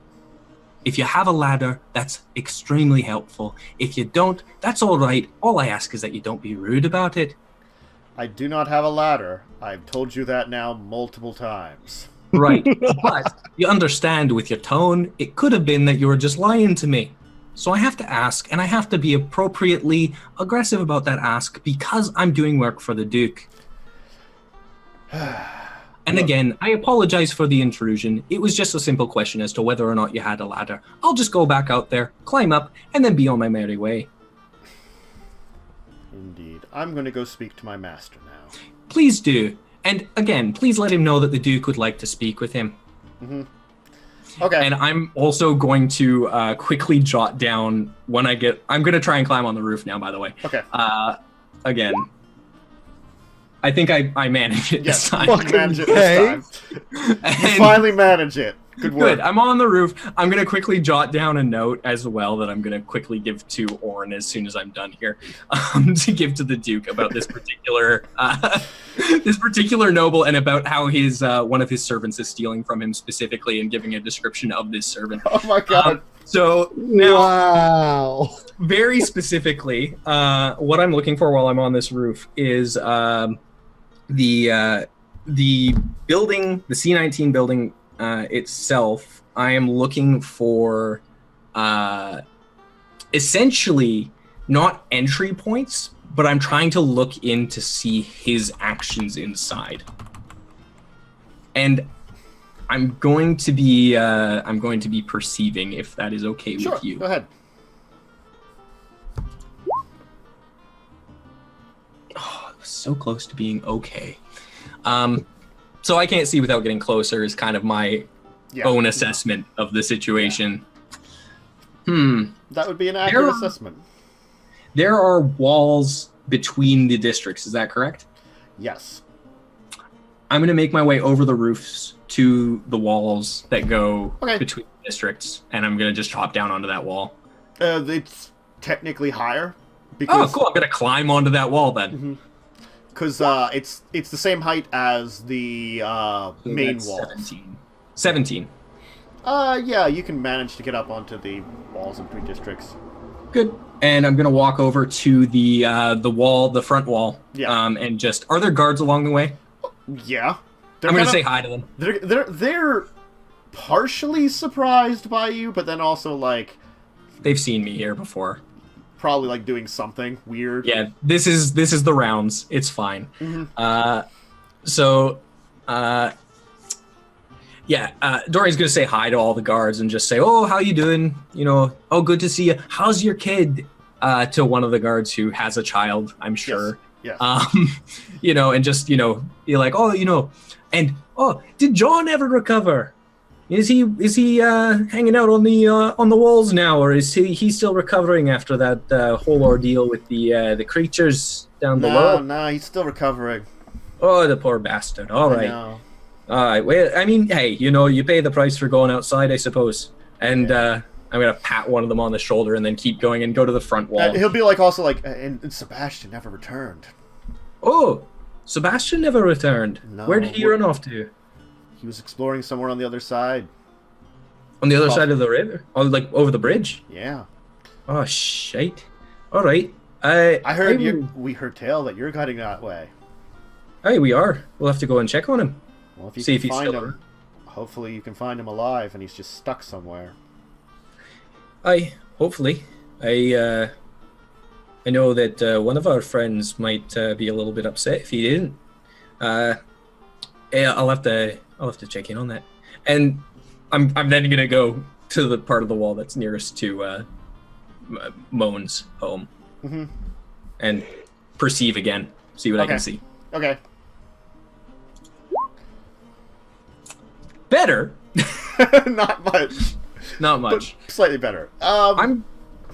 If you have a ladder, that's extremely helpful. If you don't, that's all right. All I ask is that you don't be rude about it. I do not have a ladder. I've told you that now multiple times. Right. But you understand with your tone, it could have been that you were just lying to me. So I have to ask, and I have to be appropriately aggressive about that ask because I'm doing work for the Duke. And again, I apologize for the intrusion. It was just a simple question as to whether or not you had a ladder. I'll just go back out there, climb up, and then be on my merry way. Indeed. I'm going to go speak to my master now. Please do. And again, please let him know that the Duke would like to speak with him. Mm-hmm. Okay. And I'm also going to quickly jot down when I get... I'm going to try and climb on the roof now, by the way. Okay. Again, I think I managed it this time. You managed it this time. You finally managed it. Good work. Good. I'm on the roof. I'm going to quickly jot down a note as well that I'm going to quickly give to Orn as soon as I'm done here, to give to the Duke about this particular noble and about how his one of his servants is stealing from him specifically, and giving a description of this servant. Oh my god. So now, wow. Very specifically, what I'm looking for while I'm on this roof is the building, the C19 building itself. I am looking for essentially not entry points, but I'm trying to look in to see his actions inside. And I'm going to be perceiving, if that is okay with you. Go ahead. Oh, it was so close to being okay. So I can't see without getting closer is kind of my own assessment of the situation. That would be an accurate assessment. There are walls between the districts, is that correct? Yes. I'm going to make my way over the roofs to the walls that go between the districts, and I'm going to just hop down onto that wall. It's technically higher. Because, oh, cool. I'm going to climb onto that wall then. Because it's the same height as the main wall. 17. Yeah, you can manage to get up onto the walls of 3 districts. Good. And I'm gonna walk over to the wall, the front wall. Yeah. And just, are there guards along the way? Yeah. I'm going to say hi to them. They're partially surprised by you, but then also, like... They've seen me here before. Probably, like, doing something weird. Yeah, this is the rounds. It's fine. Dorian's going to say hi to all the guards and just say, oh, how you doing? You know, oh, good to see you. How's your kid? To one of the guards who has a child, I'm sure. Yes. You know, and just, you know, you're like, oh, you know, and, oh, did John ever recover? Is he hanging out on the walls now, or is he still recovering after that whole ordeal with the creatures down below? No, he's still recovering. Oh, the poor bastard. All right. All right. Well, I mean, hey, you know, you pay the price for going outside, I suppose. And I'm gonna pat one of them on the shoulder and then keep going and go to the front wall. He'll be like, also like, and Sebastian never returned. Oh, Sebastian never returned. No. Where did he run off to? He was exploring somewhere on the other side. On the other side of the river? Oh, like over the bridge? Yeah. Oh, shite. All right. I heard we heard tale that you're heading that way. Hey, we are. We'll have to go and check on him. Well, if you see can if he's find still him, around. hopefully you can find him alive and he's just stuck somewhere. Hopefully. I know that one of our friends might be a little bit upset if he didn't. Yeah, I'll have to check in on that. And I'm then gonna go to the part of the wall that's nearest to Moan's home. And perceive again. See what I can see. Okay. Better. Not much. Not much. But slightly better.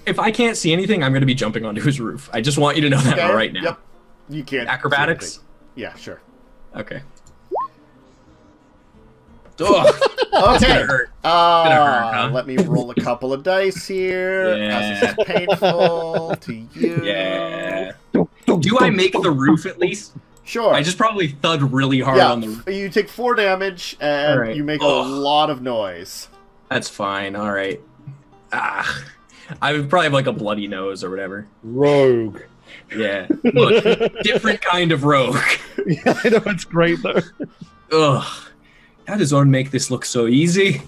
If I can't see anything, I'm going to be jumping onto his roof. I just want you to know that right now. Yep. You can't. Acrobatics? Yeah, sure. Okay. Ugh. Okay. Gonna hurt. Huh? Let me roll a couple of dice here. Yeah. As this is painful to you. Yeah. Do I make the roof at least? Sure. I just probably thud really hard on the roof. You take 4 damage and you make a lot of noise. That's fine. All right. I would probably have like a bloody nose or whatever. Rogue. Yeah. Look, different kind of rogue. Yeah, I know, it's great though. Ugh. How does Orn make this look so easy?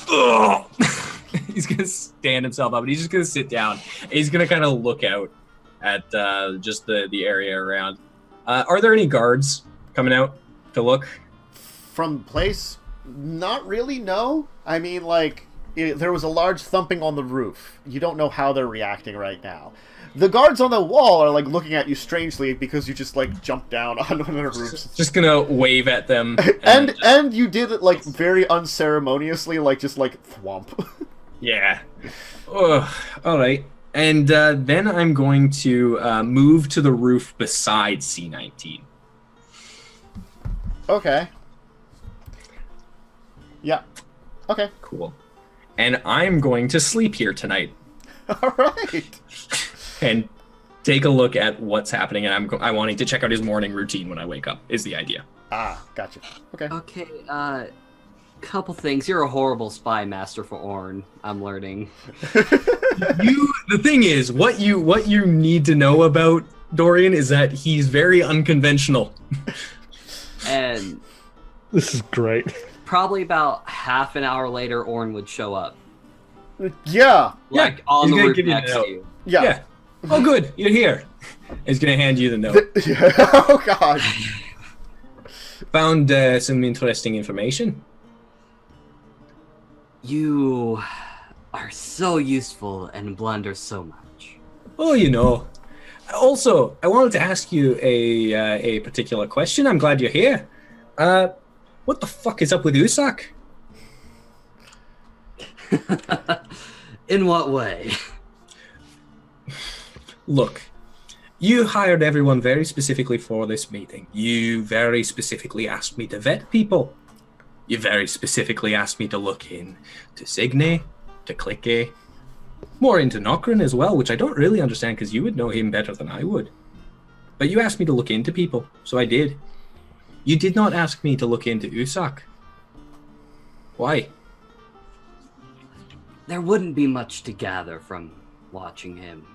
Ugh. He's gonna stand himself up and he's just gonna sit down. He's gonna kind of look out at just the area around. Are there any guards coming out to look? From the place? Not really, no. I mean, like, there was a large thumping on the roof. You don't know how they're reacting right now. The guards on the wall are, like, looking at you strangely because you just, like, jumped down on one of the roofs. Just gonna wave at them. And you did it, like, very unceremoniously, like, just, like, thwomp. Yeah. Ugh. All right. And then I'm going to move to the roof beside C19. Okay. Yeah. Okay. Cool. And I'm going to sleep here tonight. All right. And take a look at what's happening. And I'm wanting to check out his morning routine when I wake up, is the idea. Ah, gotcha. Okay. Okay, couple things. You're a horrible spy master for Orn, I'm learning. The thing is, what you need to know about Dorian is that he's very unconventional. And This is great. probably about half an hour later, Orn would show up. Yeah. Like, on he's the gonna roof give you the next note. to you. Yeah. Oh, good. You're here. He's gonna hand you the note. Oh, God. Found some interesting information. You are so useful and blunder so much. Oh, you know. Also, I wanted to ask you a particular question. I'm glad you're here. What the fuck is up with Usak? In what way? Look, you hired everyone very specifically for this meeting. You very specifically asked me to vet people. You very specifically asked me to look in to Signe, to Klicky, more into Nokren as well, which I don't really understand because you would know him better than I would. But you asked me to look into people, so I did. You did not ask me to look into Usak. Why? There wouldn't be much to gather from watching him.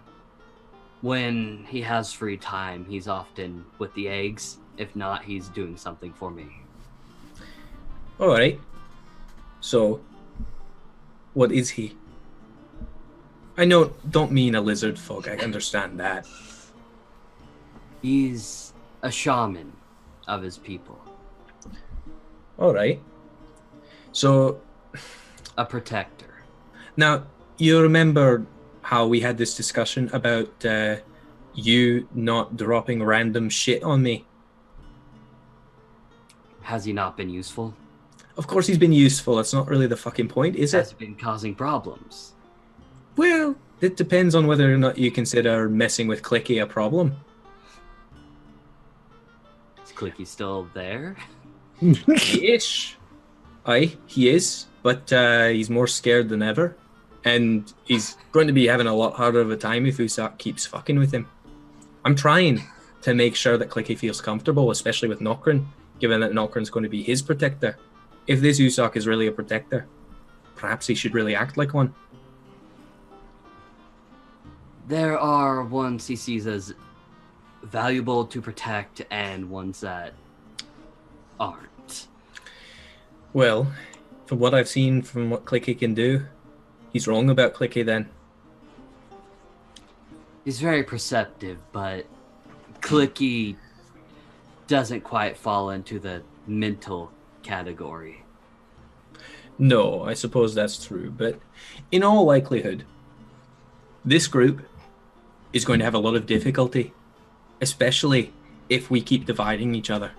When he has free time, he's often with the eggs. If not, he's doing something for me. All right. So, what is he? I don't mean a lizardfolk. I understand that. He's a shaman of his people. All right. So, a protector. Now, you remember how we had this discussion about you not dropping random shit on me? Has he not been useful? Of course he's been useful. That's not really the fucking point, is it? Has been causing problems. Well, it depends on whether or not you consider messing with Klicky a problem. Is Klicky still there? Ish. Aye, he is, but he's more scared than ever. And he's going to be having a lot harder of a time if Usopp keeps fucking with him. I'm trying to make sure that Klicky feels comfortable, especially with Nokren, given that Nokren's going to be his protector. If this Usopp is really a protector, perhaps he should really act like one. There are ones he sees as valuable to protect and ones that aren't. Well, from what I've seen from what Klicky can do, he's wrong about Klicky then. He's very perceptive, but Klicky doesn't quite fall into the mental category. No, I suppose that's true, but in all likelihood, this group is going to have a lot of difficulty, especially if we keep dividing each other.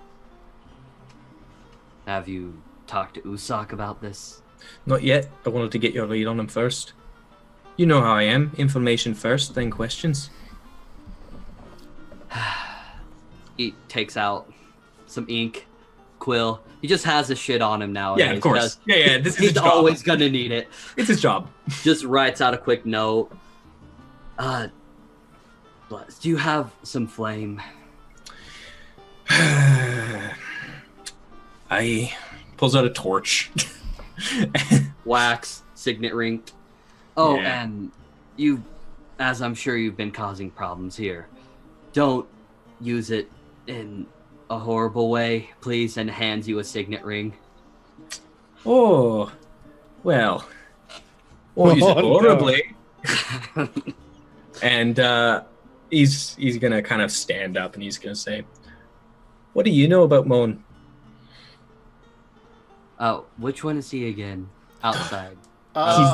Have you talked to Usopp about this? Not yet. I wanted to get your read on him first. You know how I am. Information first, then questions. He takes out some ink, quill. He just has his shit on him now. Yeah, of course. Yeah, this is his he's job. always gonna need it. It's his job. Just writes out a quick note. Do you have some flame? I pulls out a torch. Wax, signet ring. Oh, Yeah. and you, as I'm sure you've been causing problems here, don't use it in a horrible way, please, and hands you a signet ring. Oh, well. Won't use it horribly. No. And he's gonna kind of stand up and he's gonna say, "What do you know about Moan?" Oh, which one is he again? Outside.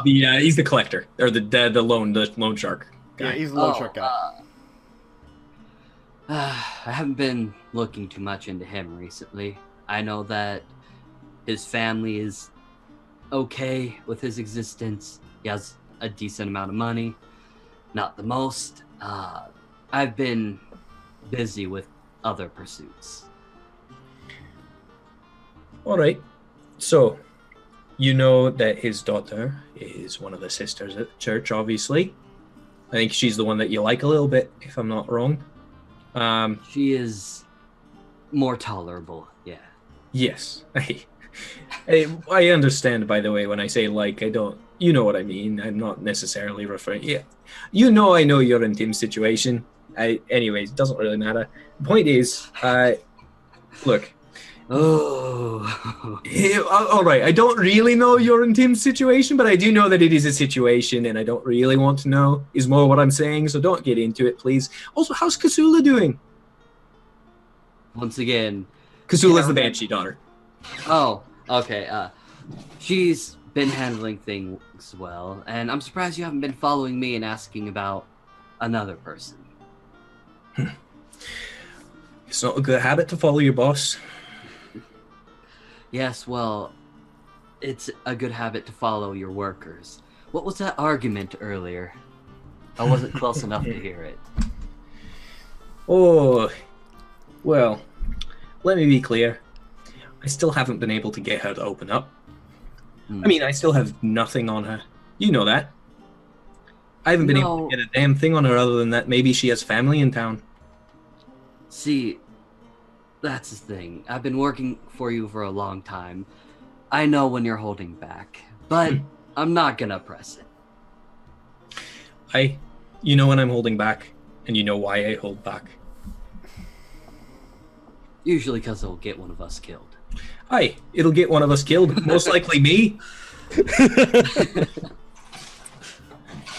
He's the collector or the loan shark guy. Yeah, he's the loan shark guy. I haven't been looking too much into him recently. I know that his family is okay with his existence. He has a decent amount of money. Not the most. I've been busy with other pursuits. All right. So, you know that his daughter is one of the sisters at the church, obviously. I think she's the one that you like a little bit, if I'm not wrong. She is more tolerable, yeah. Yes. I understand, by the way, when I say like, I don't... You know what I mean. I'm not necessarily referring... Yeah. You know I know you're in Tim's situation. Anyways, it doesn't really matter. The point is, look... Oh. All right. I don't really know you're in Tim's situation, but I do know that it is a situation, and I don't really want to know. Is more what I'm saying. So don't get into it, please. Also, how's Kasula doing? Once again, Kasula's the Banshee daughter. Oh, okay. She's been handling things well, and I'm surprised you haven't been following me and asking about another person. It's not a good habit to follow your boss. Yes, well, it's a good habit to follow your workers. What was that argument earlier? I wasn't close enough to hear it. Oh, well, let me be clear. I still haven't been able to get her to open up. I mean, I still have nothing on her. You know that. I haven't been able to get a damn thing on her other than that maybe she has family in town. See, that's the thing. I've been working for you for a long time. I know when you're holding back, but I'm not gonna press it. You know when I'm holding back, and you know why I hold back. Usually because it'll get one of us killed. Aye, it'll get one of us killed. Most likely me.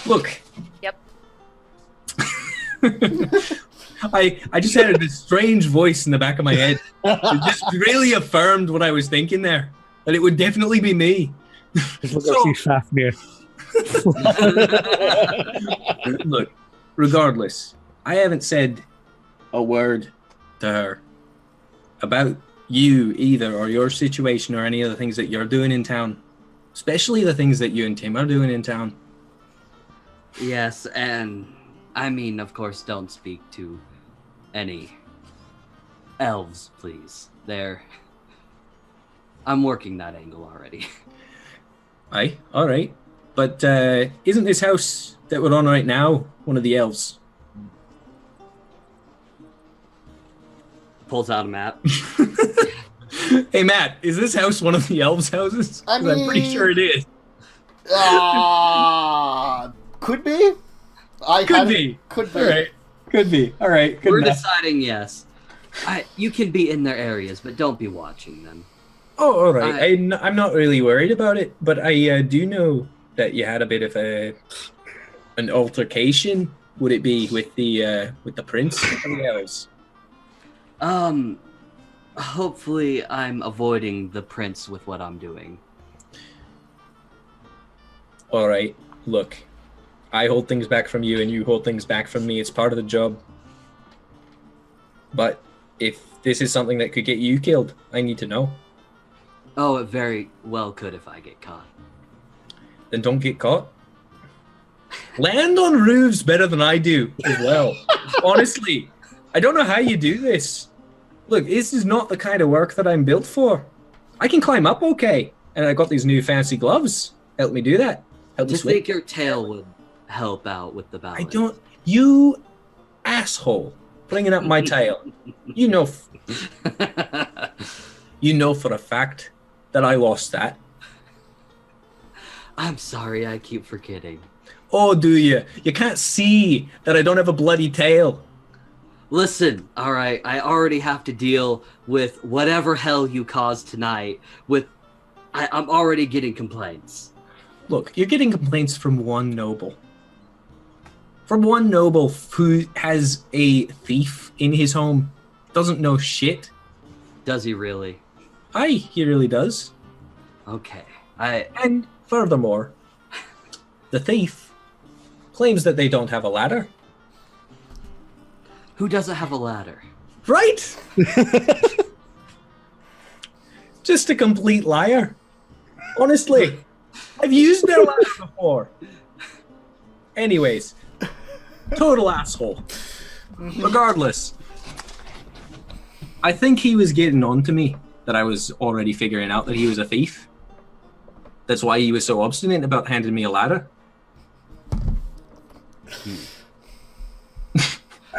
Look. Yep. I just had a strange voice in the back of my head. It just really affirmed what I was thinking there. That it would definitely be me. Just look up Fafnir. Look, regardless, I haven't said a word to her about you either, or your situation, or any of the things that you're doing in town. Especially the things that you and Tim are doing in town. Yes, and I mean, of course, don't speak to any elves, please. I'm working that angle already. Aye, alright. But isn't this house that we're on right now one of the elves? Pulls out a map. Hey Matt, is this house one of the elves' houses? 'Cause I'm pretty sure it is. Could be. Could be. Could be. All right. Could be. All right. Good We're enough. deciding yes. You can be in their areas, but don't be watching them. Oh, all right. I'm not really worried about it, but I do know that you had a bit of an altercation. Would it be with the prince of the elves? Hopefully I'm avoiding the prince with what I'm doing. All right. Look, I hold things back from you, and you hold things back from me. It's part of the job. But if this is something that could get you killed, I need to know. Oh, it very well could if I get caught. Then don't get caught. Land on roofs better than I do as well. Honestly, I don't know how you do this. Look, this is not the kind of work that I'm built for. I can climb up okay, and I got these new fancy gloves. Help me do that. Help me Just swim. think your tail would help out with the balance. I don't. You asshole, bringing up my tail. You know for a fact that I lost that. I'm sorry, I keep forgetting. Oh, do you? You can't see that I don't have a bloody tail. Listen, alright, I already have to deal with whatever hell you caused tonight I'm already getting complaints. Look, you're getting complaints from one noble. From one noble who has a thief in his home. Doesn't know shit. Does he really? Aye, he really does. Okay, And furthermore, the thief claims that they don't have a ladder. Who doesn't have a ladder? Right? Just a complete liar. Honestly, I've used their ladder before. Anyways, total asshole. Regardless, I think he was getting on to me that I was already figuring out that he was a thief. That's why he was so obstinate about handing me a ladder.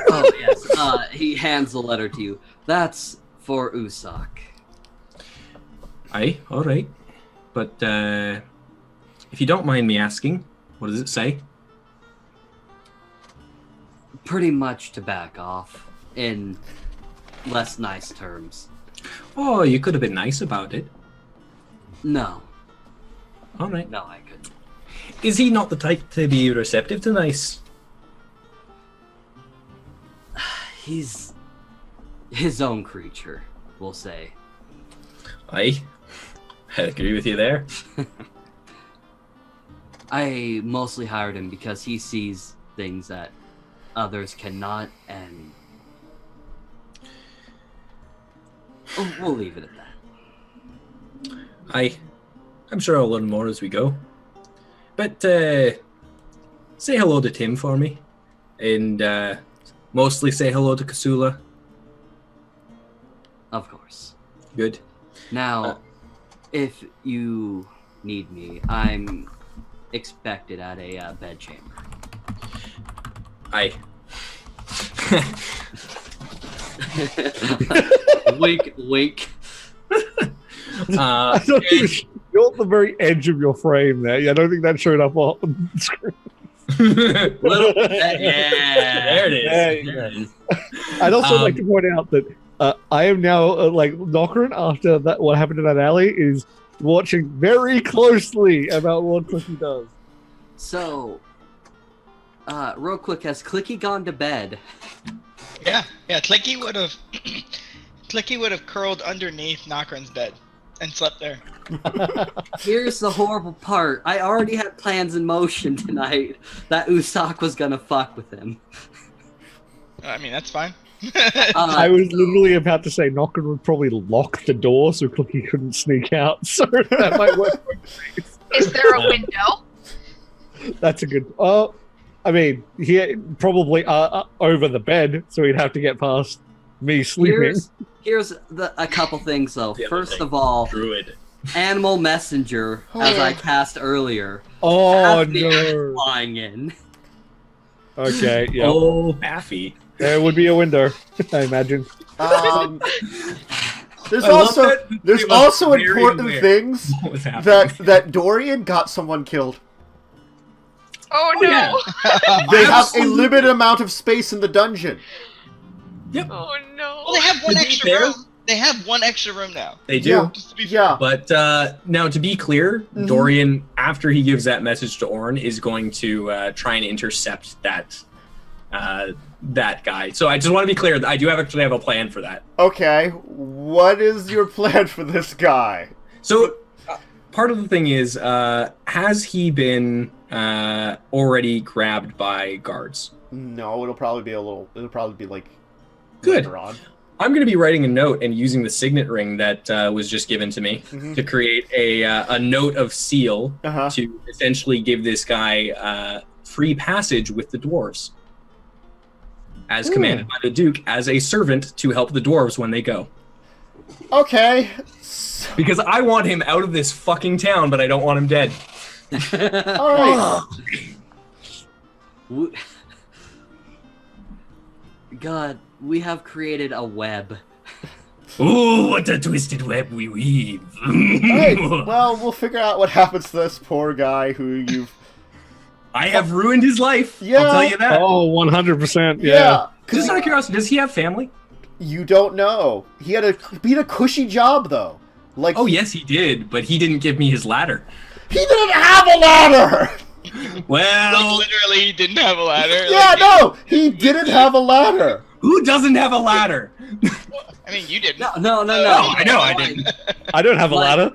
Oh, yes. He hands the letter to you. That's for Usak. Aye, alright. But, if you don't mind me asking, what does it say? Pretty much to back off, in less nice terms. Oh, you could have been nice about it. No. Alright. No, I couldn't. Is he not the type to be receptive to nice? He's his own creature, we'll say. Aye. I agree with you there. I mostly hired him because he sees things that others cannot, and we'll leave it at that. Aye. I'm sure I'll learn more as we go. But, say hello to Tim for me. And, mostly say hello to Kasula. Of course. Good. Now, if you need me, I'm expected at a bedchamber. Aye. Wink, wink. I don't think you're at the very edge of your frame there. I don't think that showed up on the screen. Yeah. There it is. There you go. I'd also like to point out that I am now like Nokren after that. What happened in that alley is watching very closely about what Klicky does. So, real quick, has Klicky gone to bed? Yeah. Klicky would have. Klicky would have curled underneath Nokren's bed and slept there. Here's the horrible part. I already had plans in motion tonight that Usopp was gonna fuck with him. I mean, that's fine. I was literally about to say Nokren would probably lock the door so Klicky couldn't sneak out. So that might work. Is there a window? That's a good. I mean, he probably over the bed, so he'd have to get past me sleeping. Here's a couple things though. First of all, Druid. Animal Messenger, as I cast earlier. Oh Aasimir no! Flying in. Okay, yeah. Oh, Baffy. There would be a window, I imagine. There's I love also that there's it was also very important aware things what was happening. that Dorian got someone killed. Oh no! yeah. They have a limited amount of space in the dungeon. Yep. Oh no! Well, they have one To be extra fair- room. They have one extra room now. They do. Yeah. Just to be Yeah. But now, to be clear, Dorian, after he gives that message to Ornn, is going to try and intercept that guy. So I just want to be clear. I do actually have a plan for that. Okay, what is your plan for this guy? So part of the thing is, has he been already grabbed by guards? No, it'll probably be like Good. later on. I'm going to be writing a note and using the signet ring that was just given to me to create a note of seal to essentially give this guy free passage with the dwarves, as commanded by the Duke, as a servant to help the dwarves when they go. Okay. Because I want him out of this fucking town, but I don't want him dead. All right. God, we have created a web. Ooh, what a twisted web we weave. Alright, well, we'll figure out what happens to this poor guy who you've... I have ruined his life. Yeah. I'll tell you that. Oh, 100%. Yeah. Yeah. Just out of curiosity, does he have family? You don't know. He had a cushy job, though. Like, Oh, yes, he did, but he didn't give me his ladder. he didn't have a ladder! Well, Like, literally, he didn't have a ladder. Yeah, Like, no! He didn't have a ladder! who doesn't have a ladder? I mean, you didn't. No. I know I didn't. I don't have a ladder.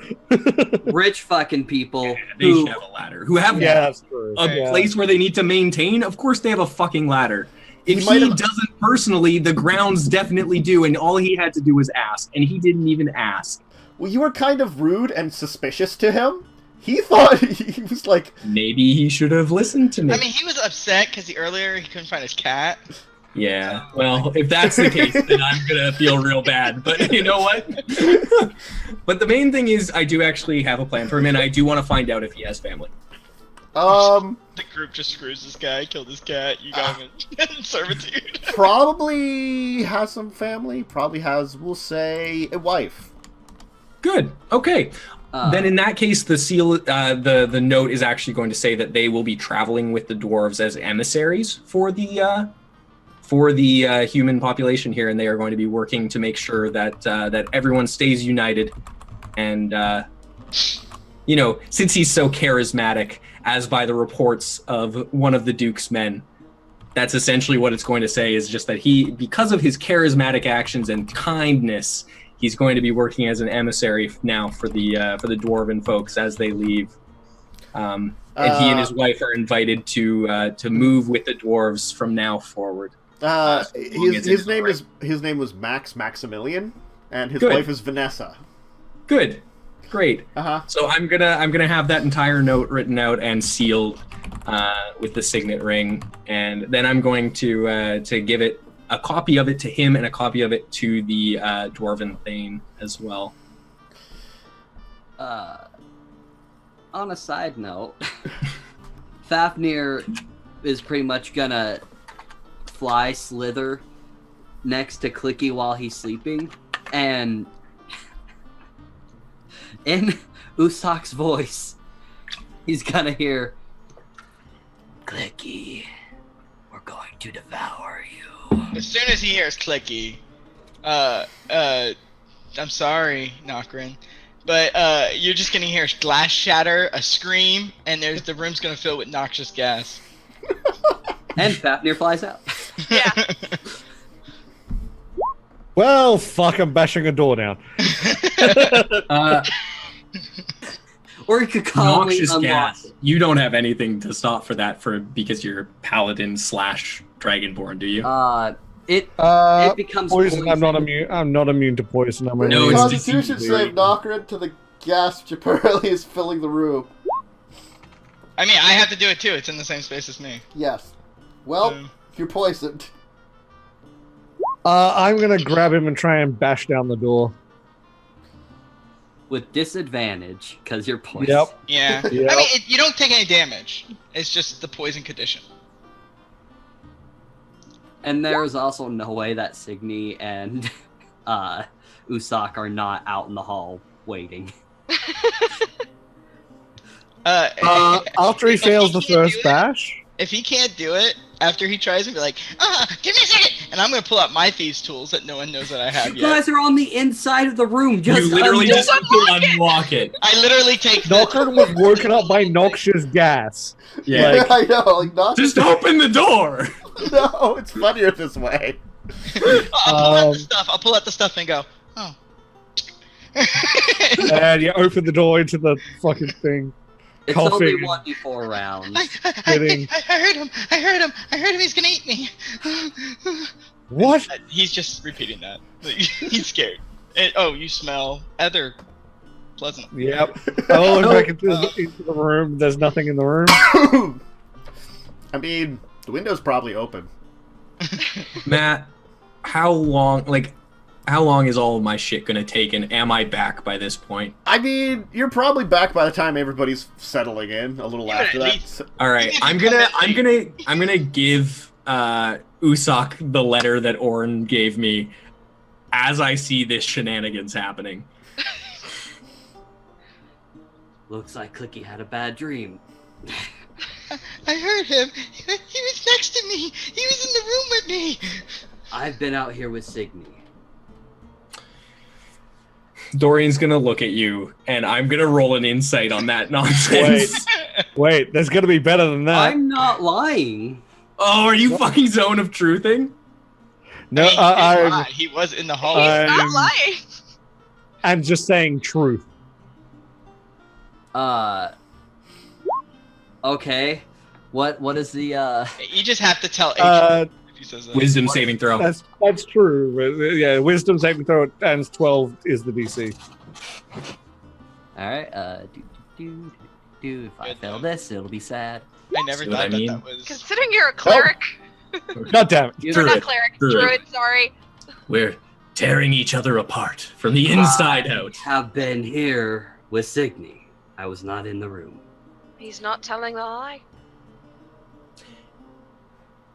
Rich fucking people They who should have a ladder. Who have Yeah, that's true. a Yeah. place where they need to maintain, of course they have a fucking ladder. If He might he have- doesn't personally, the grounds definitely do, and all he had to do was ask, and he didn't even ask. Well, you were kind of rude and suspicious to him. He thought he was like, Maybe he should have listened to me. I mean, he was upset because earlier he couldn't find his cat. Yeah, well, if that's the case, then I'm gonna feel real bad. But you know what? But the main thing is, I do actually have a plan for him, and I do want to find out if he has family. The group just screws this guy, killed his cat, you got him in servitude. probably has some family, probably has, we'll say, a wife. Good. Okay. Then in that case, the seal, the note is actually going to say that they will be traveling with the dwarves as emissaries for the human population here, and they are going to be working to make sure that that everyone stays united. And you know, since he's so charismatic, as by the reports of one of the Duke's men, that's essentially what it's going to say, is just that he, because of his charismatic actions and kindness, he's going to be working as an emissary now for the dwarven folks as they leave. And he and his wife are invited to move with the dwarves from now forward. His name was Maximilian, and his Good. wife is Vanessa. Good, great. Uh-huh. So I'm gonna have that entire note written out and sealed with the signet ring, and then I'm going to give it a copy of it to him and a copy of it to the dwarven thane as well. On a side note, Fafnir is pretty much gonna fly slither next to Klicky while he's sleeping, and in Usopp's voice, he's gonna hear, "Klicky, we're going to devour you." As soon as he hears Klicky, I'm sorry, Nokren, but you're just gonna hear glass shatter, a scream, and the room's gonna fill with noxious gas. And Fafnir flies out. Yeah. Well, fuck, I'm bashing a door down. Or you could calmly Noxious unlock gas. it. You don't have anything to stop for that because you're Paladin / Dragonborn, do you? It becomes Poison. I'm not immune to poison. I'm No, immune. it's Constitution disease. save Nokren to the gas which apparently is filling the room. I mean, I have to do it too. It's in the same space as me. Yes. Well, you're poisoned. I'm gonna grab him and try and bash down the door. With disadvantage, because you're poisoned. Yep. Yeah. Yep. I mean, you don't take any damage. It's just the poison condition. And there's also no way that Signe and Usoc are not out in the hall waiting. After he fails the first bash, If he can't do it, after he tries and be like, give me a second, and I'm gonna pull out my thieves' tools that no one knows that I have You yet. guys are on the inside of the room. Just You literally unlock just unlock it. I literally take the Nokren was woken up by noxious gas. Yeah. Like- I know, like not. Just open the door. No, it's funnier this way. I'll pull out the stuff and go, oh. And you open the door into the fucking thing. It's only coughing. 1d4 rounds. I heard him. I heard him. He's gonna eat me. What? He's just repeating that. He's scared. You smell ether. Pleasant. Yep. I look back into the room. There's nothing in the room. I mean, the window's probably open. Matt, how long is all of my shit gonna take, and am I back by this point? I mean, you're probably back by the time everybody's settling in. A little Yeah, after at that. least- All right, I'm gonna give Usoc the letter that Orin gave me as I see this shenanigans happening. Looks like Klicky had a bad dream. I heard him. He was next to me. He was in the room with me. I've been out here with Signe. Dorian's gonna look at you, and I'm gonna roll an insight on that nonsense. Wait, there's gonna be better than that. I'm not lying. Oh, are you fucking zone of truthing? No, He was in the hall. He's not I'm- lying. I'm just saying truth. Okay. What is the You just have to tell H Uh, if he says that. Wisdom saving throw. that's true. Yeah, wisdom saving throw times 12 is the DC. Alright, if I fail this, it'll be sad. I never See what thought I that mean? that was. Considering you're a cleric, God damn it. You or not Druid. cleric, Druid. druid. Sorry. We're tearing each other apart from the inside out. have been here with Signe. I was not in the room. He's not telling the lie.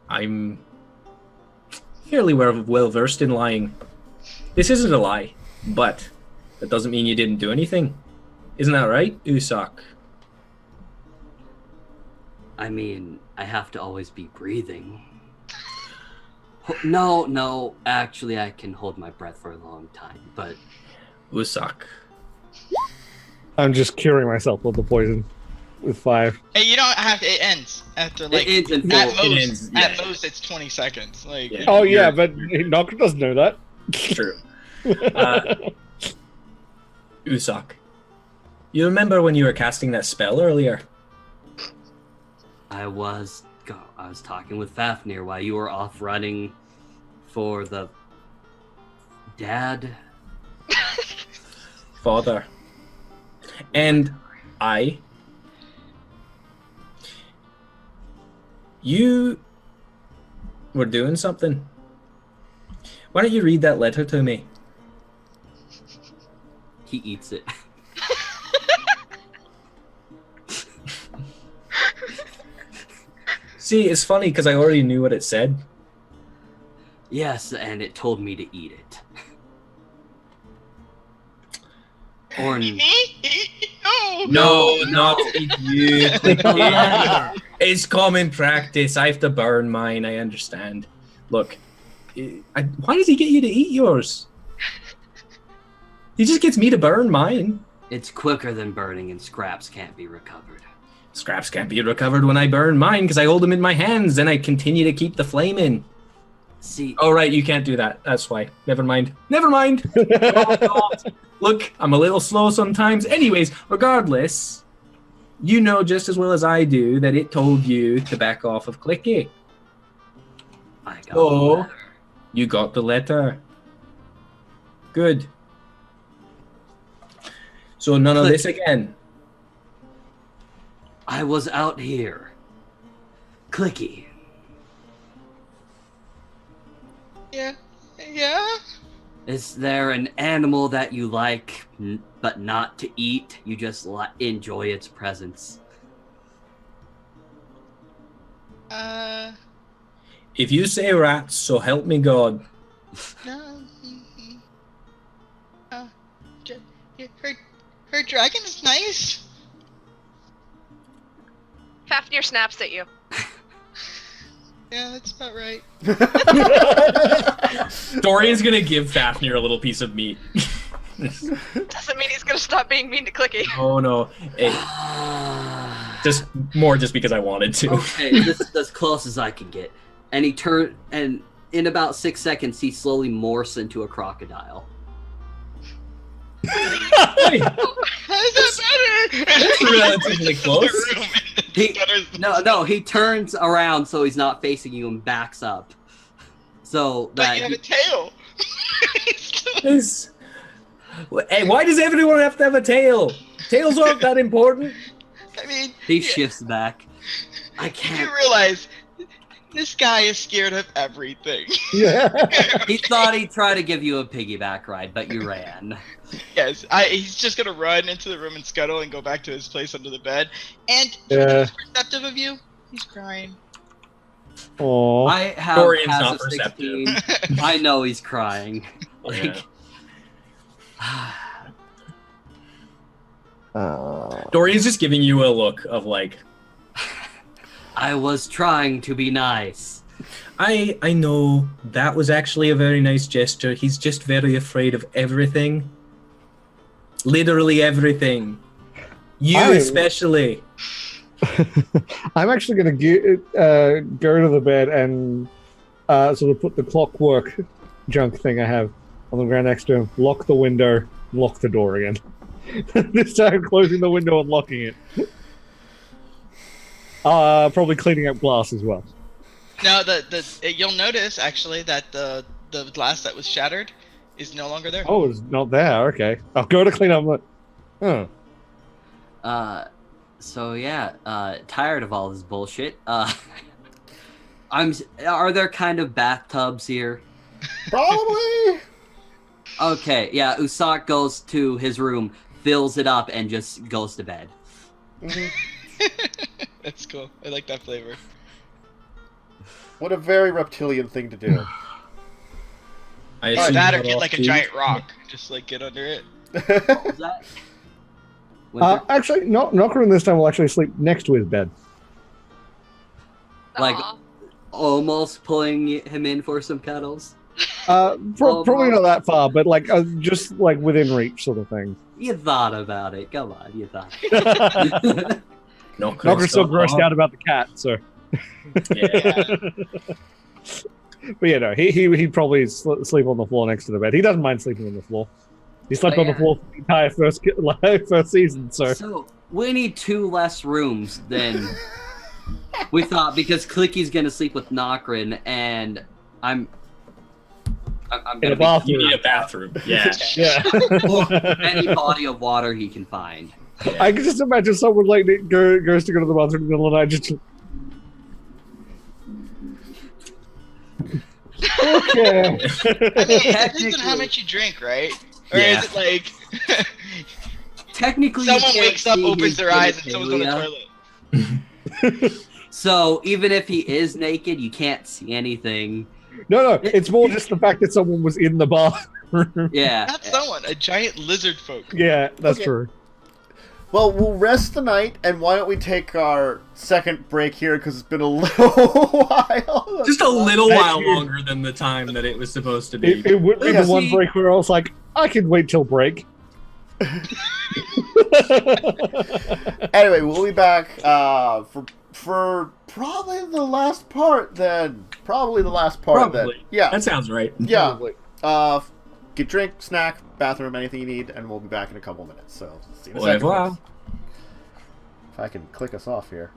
I'm fairly well versed in lying. This isn't a lie, but that doesn't mean you didn't do anything. Isn't that right, Usoc? I mean, I have to always be breathing. No, actually I can hold my breath for a long time, but Usoc. I'm just curing myself with the poison with 5. Hey, you don't have to. It ends after like it ends in at full. most. ends, At yeah. most, it's 20 seconds. Like. Yeah. Oh, yeah, You're- but Nokren doesn't know that. True. Usoc. You remember when you were casting that spell earlier? I was talking with Fafnir while you were off running for the dad. Father. And you were doing something. Why don't you read that letter to me? He eats it. See, it's funny because I already knew what it said. Yes, and it told me to eat it. Or Me? No. No, not you. It's common practice. I have to burn mine. I understand. Look, Why does he get you to eat yours? He just gets me to burn mine. It's quicker than burning, and scraps can't be recovered. Scraps can't be recovered when I burn mine because I hold them in my hands and I continue to keep the flame in. See. Oh, right, you can't do that. That's why. Never mind. Never mind. Oh, look, I'm a little slow sometimes. Anyways, regardless, you know just as well as I do that it told you to back off of Klicky. I got the Oh, letter. you got the letter. Good. So none of this again. I was out here. Klicky. Yeah. Is there an animal that you like, but not to eat? You just enjoy its presence. If you say rats, so help me God. No. Her dragon is nice. Fafnir snaps at you. Yeah, that's about right. Dorian's gonna give Fafnir a little piece of meat. Doesn't mean he's gonna stop being mean to Klicky. Oh no. Hey, just because I wanted to. Okay, this is as close as I can get. And and in about 6 seconds, he slowly morphs into a crocodile. Hey, How is that better? that's relatively close. No, he turns around so he's not facing you and backs up. So But that you have a tail. Hey, why does everyone have to have a tail? Tails aren't that important. I mean, he shifts back. I you can't. realize this guy is scared of everything. Yeah. He thought he'd try to give you a piggyback ride, but you ran. Yes, he's just gonna run into the room and scuttle and go back to his place under the bed. And Yeah. he's perceptive of you. He's crying. Aw. I have Dorian's passive not perceptive. 16. I know he's crying. Like, Dorian's just giving you a look of like, I was trying to be nice. I know that was actually a very nice gesture. He's just very afraid of everything. Literally everything. You especially. I'm actually going to go to the bed and sort of put the clockwork junk thing I have on the ground next to him, lock the window, lock the door again. This time closing the window and locking it. Probably cleaning up glass as well. No, you'll notice actually that the glass that was shattered is no longer there. Oh, it's not there. Okay. I'll go to clean up. So yeah, tired of all this bullshit. Are there kind of bathtubs here? Probably. Okay, yeah, Usak goes to his room, fills it up, and just goes to bed. That's cool. I like that flavor. What a very reptilian thing to do. I Or assume that, or cut get off like a the- giant rock, just like get under it. What was that? Winter? Actually, Nokren this time will actually sleep next to his bed. Like- Aw. Almost pulling him in for some cuddles. Probably not that far, but like just like within reach sort of thing. You thought about it. Come on, you thought. Nokren's still grossed out about the cat, so. Yeah. But yeah, no, he'd probably sleep on the floor next to the bed. He doesn't mind sleeping on the floor. He slept Oh, on the yeah. floor for the entire first season, so. So we need 2 less rooms than we thought, because Klicky's gonna sleep with Nokren, and I'm In gonna a bathroom. You need a bathroom. Yeah. Yeah. any body of water he can find. I can just imagine someone like goes to go to the bathroom in the middle of the night, just. Okay. I mean, it depends on Technically- how much you drink, right? Or Yeah. is it like Technically, you someone can't wakes up, see opens his their eyes, and someone's on the genitalia. toilet? So even if he is naked, you can't see anything. No, it's more just the fact that someone was in the bathroom. Yeah. Not someone, a giant lizard folk. Yeah, that's Okay. true. Well, we'll rest the night, and why don't we take our second break here, because it's been a little while. Just a little while longer than the time that it was supposed to be. It would be Yeah. the one break where I was like, I can wait till break. Anyway, we'll be back for probably the last part then. Probably the last part then. Probably. Yeah. That sounds right. Yeah. Get drink, snack, bathroom, anything you need, and we'll be back in a couple minutes. So, see you in a second. Wow. If I can click us off here.